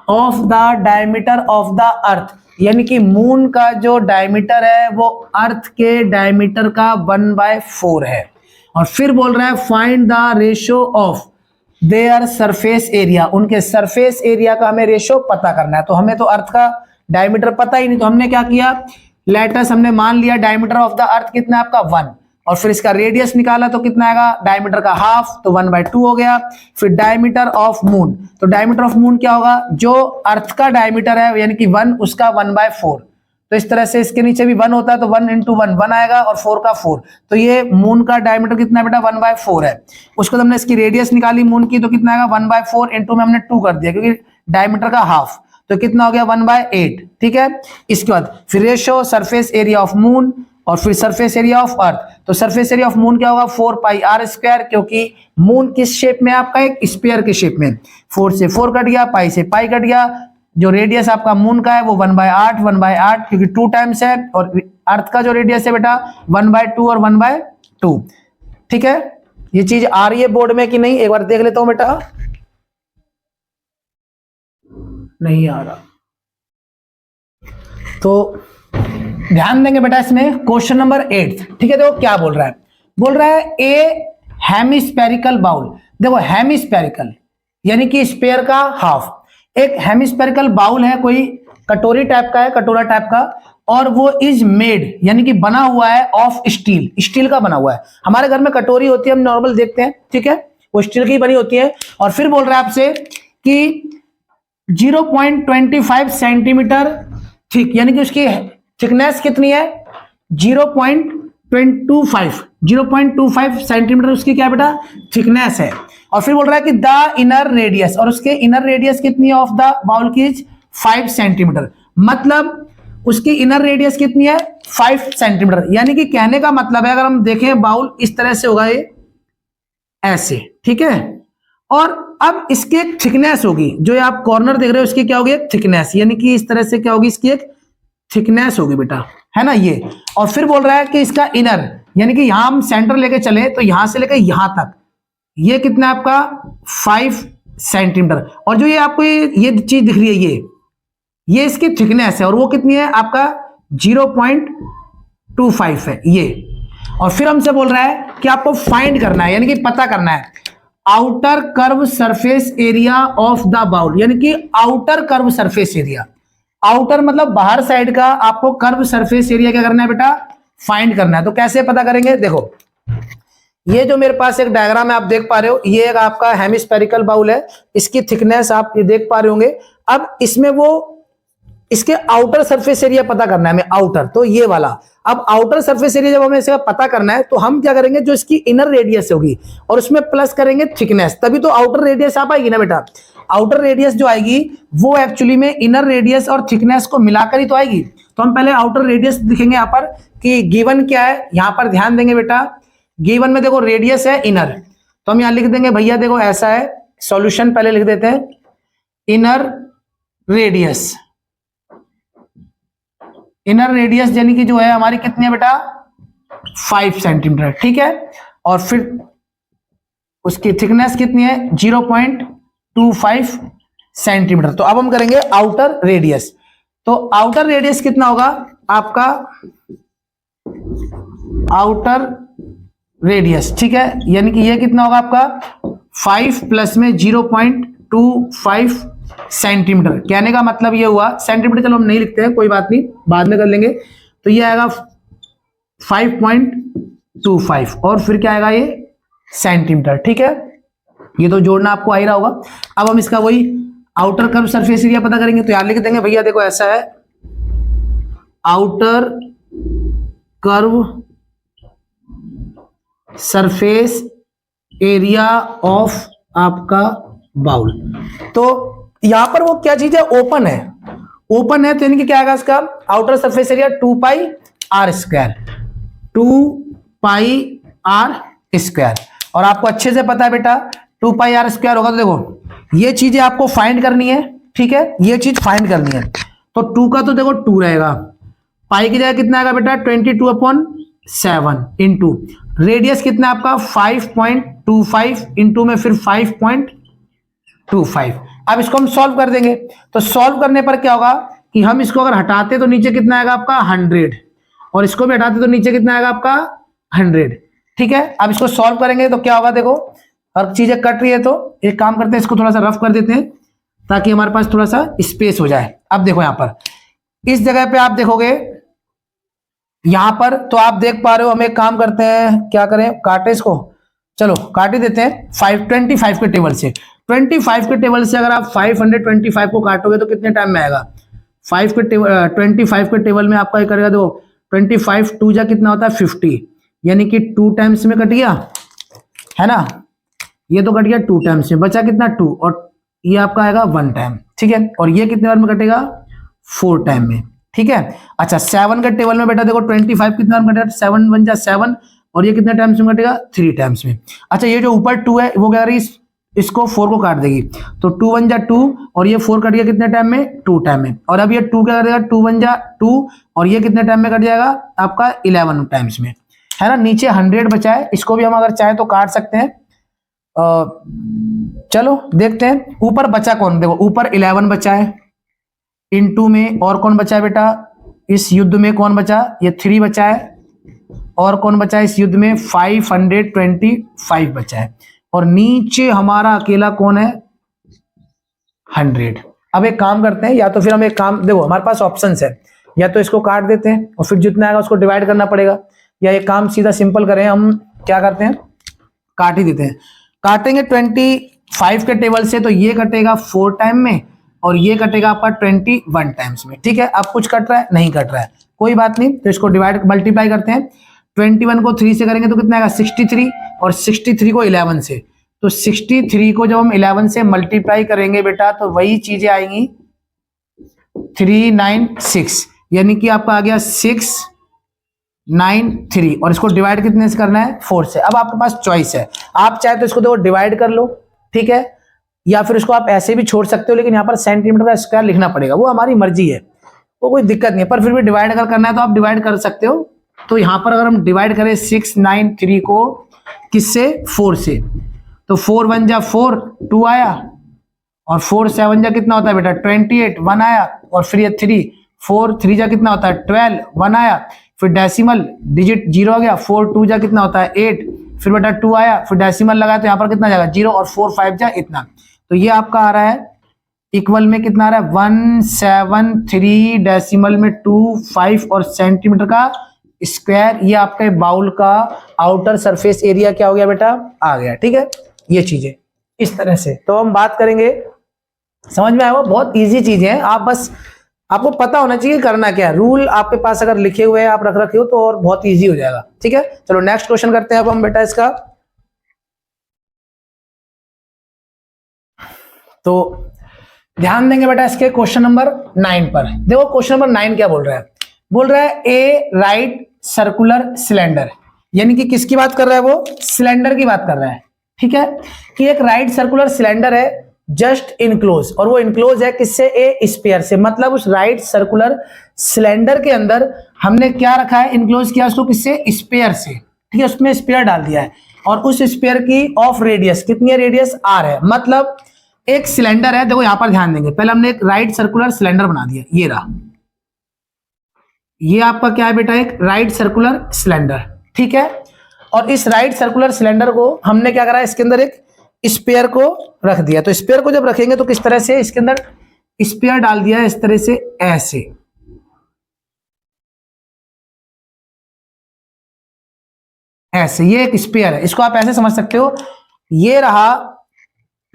S1: of the diameter of the अर्थ, यानी कि मून का जो डायमीटर है वो अर्थ के डायमीटर का 1/4 है। और फिर बोल रहा है find the ratio of their surface area, उनके सरफेस एरिया का हमें रेशियो पता करना है। तो हमें तो अर्थ का डायमीटर पता ही नहीं, तो हमने क्या किया, लेटस हमने मान लिया डायमीटर ऑफ द अर्थ कितना है आपका 1, और फिर इसका रेडियस निकाला तो कितना आएगा, डायमीटर का हाफ, तो 1/2 हो गया। फिर डायमीटर ऑफ मून, तो डायमीटर ऑफ मून क्या होगा, जो अर्थ का डायमीटर है यानी कि 1 उसका 1/4, तो इस तरह से इसके नीचे भी 1 होता है तो 1 × 1 1 आएगा और 4 का 4, तो ये मून का डायमीटर कितना बेटा 1/4 है। उसको हमने इसकी रेडियस निकाली मून की, तो कितना आएगा 1/4 × में हमने 2 कर दिया क्योंकि डायमीटर का हाफ, तो कितना हो गया 1/8। ठीक है, इसके बाद फिर ratio surface area of moon और फिर सरफेस एरिया ऑफ अर्थ, तो सरफेस एरिया ऑफ मून क्या होगा 4πr², क्योंकि मून किस शेप में आपका, एक स्फीयर के शेप में, 4 से 4 कट गया, पाई से पाई कट गया, जो रेडियस आपका मून का है वो 1/8 क्योंकि 2 टाइम्स है, और अर्थ का जो रेडियस है बेटा 1/2 और 1/2। ठीक है, ये चीज आ रही है बोर्ड में कि नहीं, एक बार देख लेता हूं बेटा, नहीं आ रहा तो ध्यान देंगे बेटा इसमें। क्वेश्चन नंबर 8, ठीक है, देखो क्या बोल रहा है, बोल रहा है ए हेमिस्फेरिकल बाउल, देखो हेमिस्फेरिकल यानी कि स्फीयर का हाफ, एक हेमिस्फेरिकल बाउल है, कोई कटोरी टाइप का है, कटोरा टाइप का, और वो इज मेड यानी कि बना हुआ है ऑफ स्टील, स्टील का बना हुआ है। हमारे घर में कटोरी होती है, हम नॉर्मल देखते हैं, ठीक है, वो स्टील की बनी होती है। और फिर बोल रहा है आपसे कि 0.25 सेंटीमीटर थिक, यानी कि उसकी थिकनेस कितनी है 0.25 सेंटीमीटर उसकी क्या बेटा थिकनेस है। और फिर बोल रहा है कि द इनर रेडियस, और उसके इनर रेडियस कितनी है ऑफ द बाउल की 5 सेंटीमीटर, मतलब उसकी इनर रेडियस कितनी है 5 सेंटीमीटर, यानी कि कहने का मतलब है अगर हम देखें बाउल इस तरह से होगा ये ऐसे, ठीक है, और अब इसकी एक थिकनेस होगी, जो ये आप कॉर्नर देख रहे हो इसकी क्या होगी एक थिकनेस, यानी कि इस तरह से क्या होगी इसकी एक थिकनेस होगी बेटा, है ना ये। और फिर बोल रहा है कि इसका इनर, यानी कि यहां हम सेंटर लेके चले तो यहां से लेकर यहां तक ये कितना आपका 5 सेंटीमीटर, और जो ये आपको ये चीज दिख रही है ये इसकी थिकनेस है, और वो कितनी है आपका 0.25 है ये। और फिर हमसे बोल रहा है कि आपको फाइंड करना है, यानी कि पता करना है outer curve surface area of the bowl, यानी कि outer curve surface area, outer मतलब बाहर साइड का आपको कर्व सरफेस एरिया क्या करना है बेटा फाइंड करना है। तो कैसे पता करेंगे, देखो ये जो मेरे पास एक डायग्राम है आप देख पा रहे हो, ये एक आपका हेमिस्फेरिकल बाउल है, इसकी थिकनेस आप ये देख पा रहे होंगे। अब इसमें वो इसके आउटर सरफेस एरिया पता करना है हमें, आउटर तो ये वाला। अब आउटर सरफेस एरिया जब हमें इसका पता करना है तो हम क्या करेंगे, जो इसकी इनर रेडियस होगी और उसमें प्लस करेंगे थिकनेस, तभी तो आउटर रेडियस आ पाएगी ना बेटा। आउटर रेडियस जो आएगी वो एक्चुअली में इनर रेडियस और थिकनेस को मिलाकर ही तो आएगी। तो हम पहले आउटर रेडियस लिखेंगे यहाँ पर कि गिवन क्या है, यहाँ पर ध्यान देंगे बेटा, गिवन में देखो रेडियस है इनर, तो हम यहाँ लिख देंगे भैया देखो ऐसा है, सॉल्यूशन पहले लिख देते हैं इनर रेडियस, इनर रेडियस यानी कि जो है हमारी कितनी है बेटा 5 सेंटीमीटर, ठीक है, और फिर उसकी थिकनेस कितनी है 0.25 सेंटीमीटर। तो अब हम करेंगे आउटर रेडियस, तो आउटर रेडियस कितना होगा आपका आउटर रेडियस, ठीक है, यानी कि ये कितना होगा आपका 5 प्लस में 0.25 सेंटीमीटर। कहने का मतलब ये हुआ, सेंटीमीटर चलो हम नहीं लिखते हैं कोई बात नहीं बाद में कर लेंगे, तो ये आएगा 5.25 और फिर क्या आएगा ये सेंटीमीटर, ठीक है, ये तो जोड़ना आपको आ ही रहा होगा। अब हम इसका वही आउटर कर्व सरफेस एरिया पता करेंगे, तो यार लिख देंगे भैया देखो ऐसा है outer curve surface area of आपका बाउल। तो यहां पर वो क्या चीज है ओपन है, ओपन है तो यानी कि क्या आएगा इसका outer surface area 2πr², 2πr²। और आपको अच्छे से पता है बेटा 2πr² होगा, तो देखो ये चीजें आपको फाइंड करनी है, ठीक है, ये चीज फाइंड करनी है। तो 2 का तो देखो 2 रहेगा, पाई की जगह कितना आएगा बेटा 22/7 इंटू रेडियस कितना आपका 5.25 इंटू में फिर 5.25 25। अब इसको हम सॉल्व कर देंगे, तो सॉल्व करने पर क्या होगा कि हम इसको अगर हटाते तो नीचे कितना आएगा आपका 100, और इसको भी हटाते तो नीचे कितना आएगा आपका 100। ठीक है, अब इसको सॉल्व करेंगे तो क्या होगा, देखो हर चीजें कट रही है, तो एक काम करते हैं, इसको थोड़ा सा रफ कर देते हैं ताकि हमारे पास थोड़ा सा स्पेस हो जाए। अब देखो यहां पर इस जगह पे आप देखोगे यहां पर, तो आप देख पा रहे हो, हम एक काम करते हैं, क्या करें, काटे इसको, चलो काट ही देते हैं। 525 के टेबल से, 25 के टेबल से अगर आप 525 को काटोगे तो कितने टाइम में आएगा, 25 के टेबल में आपका ये करेगा, देखो 25 2 जा कितना होता है 50, यानी कि 2 टाइम्स में कट गया है ना, ये तो कट गया 2 टाइम्स में, बचा कितना 2, और ये आपका आएगा 1 टाइम। ठीक है, और ये कितने बार में कटेगा 4 टाइम में। ठीक है, अच्छा 7 के टेबल में बेटा देखो 25 कितना बार में कटेगा, 7 1 जा 7, और ये कितने टाइम्स में कटेगा 3 टाइम्स में। अच्छा ये जो ऊपर 2 है वो क्या करेगी, इसको 4 को काट देगी, तो 2 1 जा 2, और ये 4 कट गया कितने टाइम में 2 टाइम में, और अब ये 2 क्या करेगा 2 1 जा 2, और ये कितने टाइम में कट जाएगा आपका 11 टाइम्स में, है ना। नीचे 100 बचा है, इसको भी हम अगर चाहे तो काट सकते हैं। चलो देखते हैं ऊपर बचा कौन, देखो ऊपर 11 बचा है, इनटू में और कौन बचा है बेटा, इस युद्ध में कौन बचा, ये 3 बचा है, और कौन बचा है इस युद्ध में 525 बचा है, और नीचे हमारा अकेला कौन है 100। अब एक काम करते हैं, या तो फिर हम एक काम, देखो हमारे पास ऑप्शंस है, या तो इसको काट देते हैं और फिर जितना आएगा उसको डिवाइड करना पड़ेगा, या एक काम सीधा सिंपल करें, हम क्या करते हैं काट ही देते हैं। काटेंगे 25 के टेबल से तो ये कटेगा 4 टाइम में, और ये कटेगा आपका 21 टाइम्स में। ठीक है, अब कुछ कट रहा है नहीं कट रहा है, कोई बात नहीं, तो इसको डिवाइड मल्टीप्लाई करते हैं। 21 को 3 से करेंगे तो कितना आएगा 63, और 63 को 11 से, तो 63 को जब हम 11 से मल्टीप्लाई करेंगे बेटा तो वही चीजें आएंगी 396, यानी कि आपका आ गया 693, और इसको डिवाइड कितने से करना है 4 से। अब आपके पास चॉइस है, आप चाहे तो इसको देखो डिवाइड कर लो, ठीक है, या फिर इसको आप ऐसे भी छोड़ सकते हो, लेकिन यहाँ पर सेंटीमीटर का स्क्वायर लिखना पड़ेगा, वो हमारी मर्जी है, वो कोई दिक्कत नहीं है, पर फिर भी डिवाइड अगर करना है तो आप डिवाइड कर सकते हो। तो यहाँ पर अगर हम डिवाइड करें 693 को किससे 4 से, तो 4 1 जा 4 2 आया, और 4 7 जा कितना होता है बेटा 28 1 आया, और फिर ये 3 4 3 जा कितना होता है 12 1 आया, फिर डेसिमल डिजिट 0 आ गया, 4 2 जा कितना होता है 8, फिर बेटा 2 आया, फिर डेसिमल लगाया तो यहाँ पर कितना जाएगा 0, और 4 5 जा इतना, तो ये आपका आ रहा है इक्वल में कितना आ रहा है 173 डेसिमल में 2 5 और सेंटीमीटर का स्क्वायर। ये आपके बाउल का आउटर सरफेस एरिया क्या हो गया बेटा आ गया। ठीक है, ये चीजें इस तरह से तो हम बात करेंगे, समझ में आया वो बहुत इजी चीजें हैं, आप बस आपको पता होना चाहिए करना क्या है, रूल आपके पास अगर लिखे हुए हैं आप रख रखे हो तो और बहुत इजी हो जाएगा। ठीक है, चलो नेक्स्ट क्वेश्चन करते हैं अब हम बेटा इसका। तो ध्यान देंगे बेटा इसके क्वेश्चन नंबर 9 पर। देखो क्वेश्चन नंबर 9 क्या बोल रहा है, बोल रहा है ए राइट सर्कुलर सिलेंडर, यानी कि किसकी बात कर रहा है वो सिलेंडर की बात कर रहा है। ठीक है, कि एक राइट सर्कुलर सिलेंडर है जस्ट इनक्लोज, और वो इनक्लोज है किससे ए स्फीयर से, मतलब उस राइट सर्कुलर सिलेंडर के अंदर हमने क्या रखा है इनक्लोज किया उसको किससे स्फीयर से। ठीक है, उसमें स्फीयर डाल दिया है, और उस स्फीयर की ऑफ रेडियस कितनी है रेडियस आर है, मतलब एक सिलेंडर है। देखो यहां पर ध्यान देंगे, पहले हमने एक राइट सर्कुलर सिलेंडर बना दिया, ये रहा, ये आपका क्या है बेटा एक राइट सर्कुलर सिलेंडर। ठीक है, और इस राइट सर्कुलर सिलेंडर को हमने क्या करा, इसके अंदर एक स्पेयर को रख दिया। तो स्पेयर को जब रखेंगे तो किस तरह से, इसके अंदर स्पेयर डाल दिया इस तरह से, ऐसे ऐसे, ये एक स्पेयर है, इसको आप ऐसे समझ सकते हो। ये रहा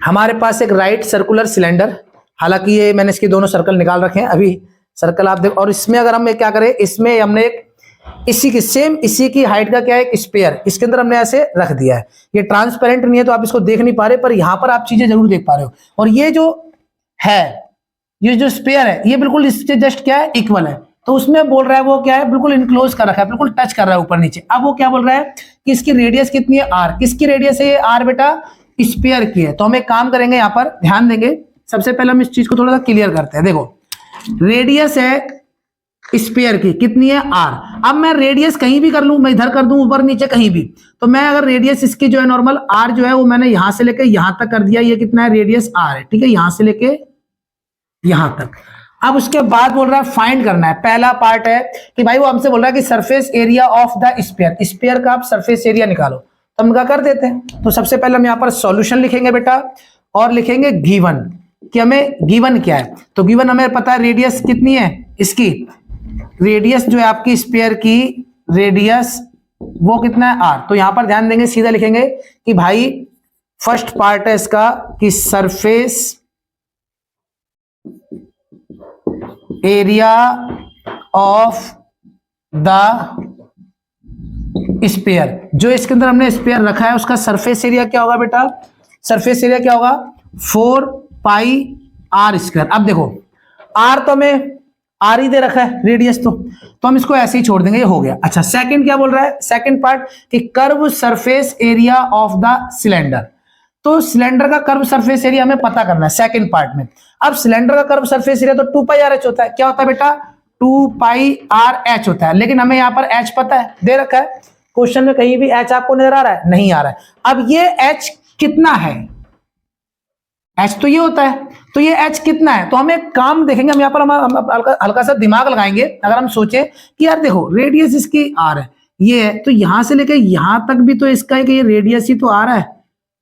S1: हमारे पास एक राइट सर्कुलर सिलेंडर, हालांकि ये मैंने इसके दोनों सर्कल निकाल रखे हैं अभी, सर्कल आप देखो, और इसमें अगर हम क्या करें, इसमें हमने एक इसी की सेम इसी की हाइट का क्या है एक स्पेयर, इसके अंदर हमने ऐसे रख दिया है। ये ट्रांसपेरेंट नहीं है तो आप इसको देख नहीं पा रहे, पर यहां पर आप चीजें जरूर देख पा रहे हो। और ये जो है, ये जो स्पेयर है ये बिल्कुल इससे जस्ट क्या है इक्वल है, तो उसमें बोल रहा है वो क्या है बिल्कुल इनक्लोज कर रखा है, बिल्कुल टच कर रहा है ऊपर नीचे। अब वो क्या बोल रहा है कि इसकी रेडियस कितनी है आर, किसकी रेडियस है ये आर बेटा स्पेयर की है। तो हम एक काम करेंगे, यहां पर ध्यान देंगे, सबसे पहले हम इस चीज को थोड़ा सा क्लियर करते हैं। देखो रेडियस है स्फीयर की कितनी है r। अब मैं रेडियस कहीं भी कर लूं, मैं इधर कर दूं, ऊपर नीचे कहीं भी, तो मैं अगर रेडियस इसकी जो है नॉर्मल r जो है वो मैंने यहां से लेके यहां तक कर दिया, ये कितना है रेडियस r है, ठीक है, यहां से लेके यहां तक। अब उसके बाद बोल रहा है फाइंड करना है। पहला पार्ट है कि भाई वो हमसे बोल रहा है कि surface area of the sphere, sphere का आप सरफेस एरिया निकालो, तो हम क्या कर देते हैं। तो सबसे पहले हम यहाँ पर सॉल्यूशन लिखेंगे बेटा और लिखेंगे गिवन, कि हमें गिवन क्या है। तो गिवन हमें पता है रेडियस कितनी है इसकी, रेडियस जो है आपकी स्फीयर की रेडियस वो कितना है r। तो यहां पर ध्यान देंगे, सीधा लिखेंगे कि भाई फर्स्ट पार्ट है इसका कि surface area of the sphere, जो इसके अंदर हमने स्फीयर रखा है उसका सरफेस एरिया क्या होगा बेटा, सरफेस एरिया क्या होगा 4 पाई r स्क्वायर। अब देखो r तो हमें r ही दे रखा है रेडियस, तो हम इसको ऐसे ही छोड़ देंगे, ये हो गया। अच्छा सेकंड क्या बोल रहा है, सेकंड पार्ट कि curve surface area of the cylinder. तो सिलेंडर का कर्व सरफेस एरिया हमें पता करना है सेकंड पार्ट में। अब सिलेंडर का कर्व सरफेस एरिया तो 2 पाई r h होता है, क्या होता है बेटा 2 पाई r h होता है, लेकिन हमें यहाँ पर h पता है, दे रखा है क्वेश्चन में, कहीं भी h आपको नजर आ रहा है, नहीं आ रहा है। अब ये h कितना है, h तो ये होता है, तो ये h कितना है, तो हम एक काम देखेंगे, हम यहाँ पर हम हल्का सा दिमाग लगाएंगे। अगर हम सोचे कि यार देखो रेडियस इसकी r है, ये है, तो यहां से लेकर यहां तक भी तो इसका है कि ये रेडियस ही तो आ रहा है,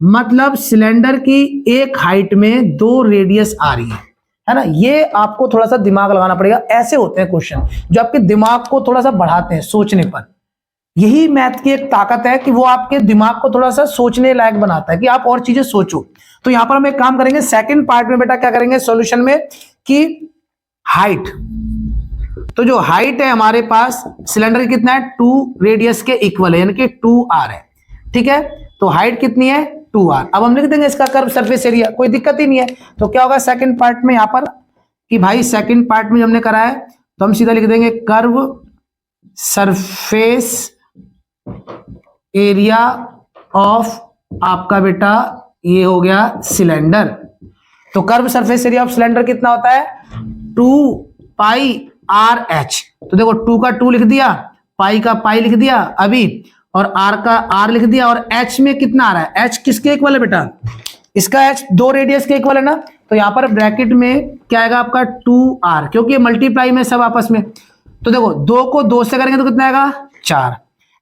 S1: मतलब सिलेंडर की एक हाइट में 2 रेडियस आ रही है ना। ये आपको थोड़ा सा दिमाग लगाना पड़ेगा। ऐसे होते हैं क्वेश्चन जो आपके दिमाग को थोड़ा सा बढ़ाते हैं सोचने पर। यही मैथ की एक ताकत है कि वो आपके दिमाग को थोड़ा सा सोचने लायक बनाता है कि आप और चीजें सोचो। तो यहां पर हम एक काम करेंगे सेकंड पार्ट में बेटा, क्या करेंगे सॉल्यूशन में कि हाइट, तो जो हाइट है हमारे पास सिलेंडर कितना है 2 रेडियस के इक्वल है, यानी कि 2r है, ठीक है। तो हाइट कितनी है 2r। अब हम लिख देंगे इसका कर्व सरफेस एरिया, कोई दिक्कत ही नहीं है। तो क्या होगा सेकंड पार्ट में यहां पर कि भाई सेकंड पार्ट में हमने करा है तो हम सीधा लिख देंगे कर्व सरफेस एरिया ऑफ आपका बेटा ये हो गया सिलेंडर। तो curve surface area of cylinder कितना होता है 2 पाई r h। तो देखो 2 का 2 लिख दिया, पाई का पाई लिख दिया अभी, और r का r लिख दिया, और h में कितना आ रहा है, h किसके इक्वल है बेटा, इसका h 2 रेडियस के इक्वल है ना। तो यहां पर ब्रैकेट में क्या आएगा आपका 2r, क्योंकि ये मल्टीप्लाई में सब आपस में। तो देखो 2 को 2 से करेंगे तो कितना आएगा 4,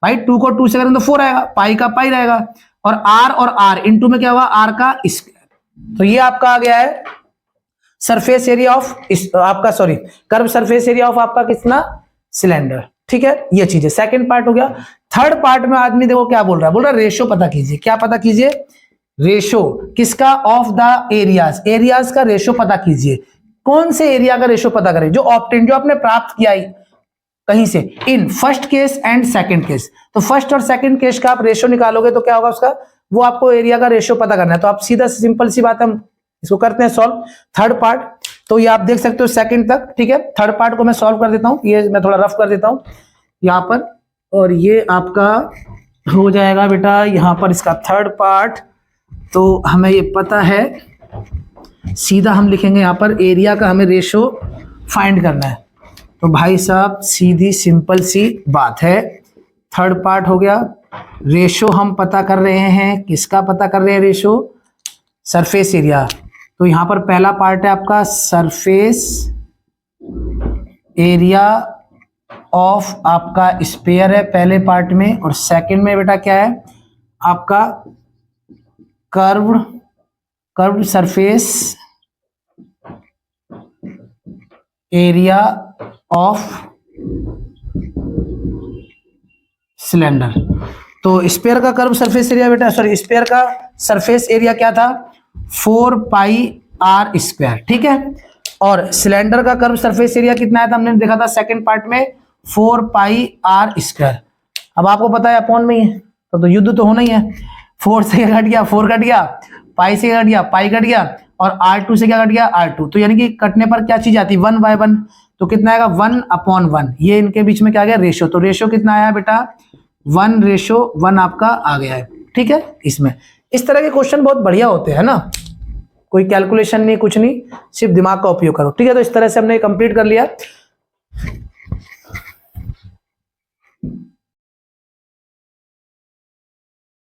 S1: भाई 2 को 2 से करेंगे तो 4 आएगा, पाई का पाई रहेगा, और r इनटू में क्या होगा r का स्क्वायर। तो ये आपका आ गया है सरफेस एरिया ऑफ आपका sorry curve surface area of आपका कितना सिलेंडर, ठीक है। ये चीज है, सेकंड पार्ट हो गया। थर्ड पार्ट में आदमी देखो क्या बोल रहा है, बोल रहा है रेशो पता कीजिए। क्या पता कीजिए, रेशो किसका ऑफ द एरियाज, एरियाज का रेशो पता कीजिए। कौन से एरिया का रेशो पता करें, जो ऑप्टेन जो आपने प्राप्त किया कहीं से, in first case and second case. तो फर्स्ट और सेकंड केस का आप रेशो निकालोगे तो क्या होगा उसका, वो आपको एरिया का रेशो पता करना है। तो आप सीधा सिंपल सी बात, हम इसको करते हैं सॉल्व। थर्ड पार्ट तो ये आप देख सकते हो सेकंड तक, ठीक है। थर्ड पार्ट को मैं सॉल्व कर देता हूं, ये मैं थोड़ा रफ कर देता हूं यहां पर, और ये आपका हो जाएगा बेटा यहां पर इसका थर्ड पार्ट। तो हमें ये पता है, सीधा हम लिखेंगे यहां पर एरिया का हमें रेशो फाइंड करना है। तो भाई साहब सीधी सिंपल सी बात है, थर्ड पार्ट हो गया, रेशो हम पता कर रहे हैं, किसका पता कर रहे हैं रेशो, सरफेस एरिया। तो यहां पर पहला पार्ट है आपका सरफेस एरिया ऑफ आपका स्फीयर है पहले पार्ट में, और सेकंड में बेटा क्या है आपका curve surface area of cylinder. तो स्फीयर का कर्व सरफेस एरिया बेटा सॉरी स्फीयर का सरफेस एरिया क्या था 4 पाई r स्क्वायर, ठीक है। और सिलेंडर का कर्व सरफेस एरिया कितना है था, हमने देखा था सेकंड पार्ट में 4 पाई r स्क्वायर। अब आपको पता है अपॉन में ही है तो युद्ध तो होना ही है। 4 से क्या कट गया 4 कट गया, पाई से कट गया पाई कट गया, और r2 से क्या कट गया r2। तो यानी कि कटने पर क्या चीज आती है 1/1, तो कितना आएगा 1/1। ये इनके बीच में क्या आ गया रेशो। तो रेशो कितना आया बेटा 1:1 आपका आ गया है, ठीक है। इसमें इस तरह के क्वेश्चन बहुत बढ़िया होते हैं ना, कोई कैलकुलेशन नहीं कुछ नहीं, सिर्फ दिमाग का उपयोग करो, ठीक है। तो इस तरह से हमने कंप्लीट कर लिया।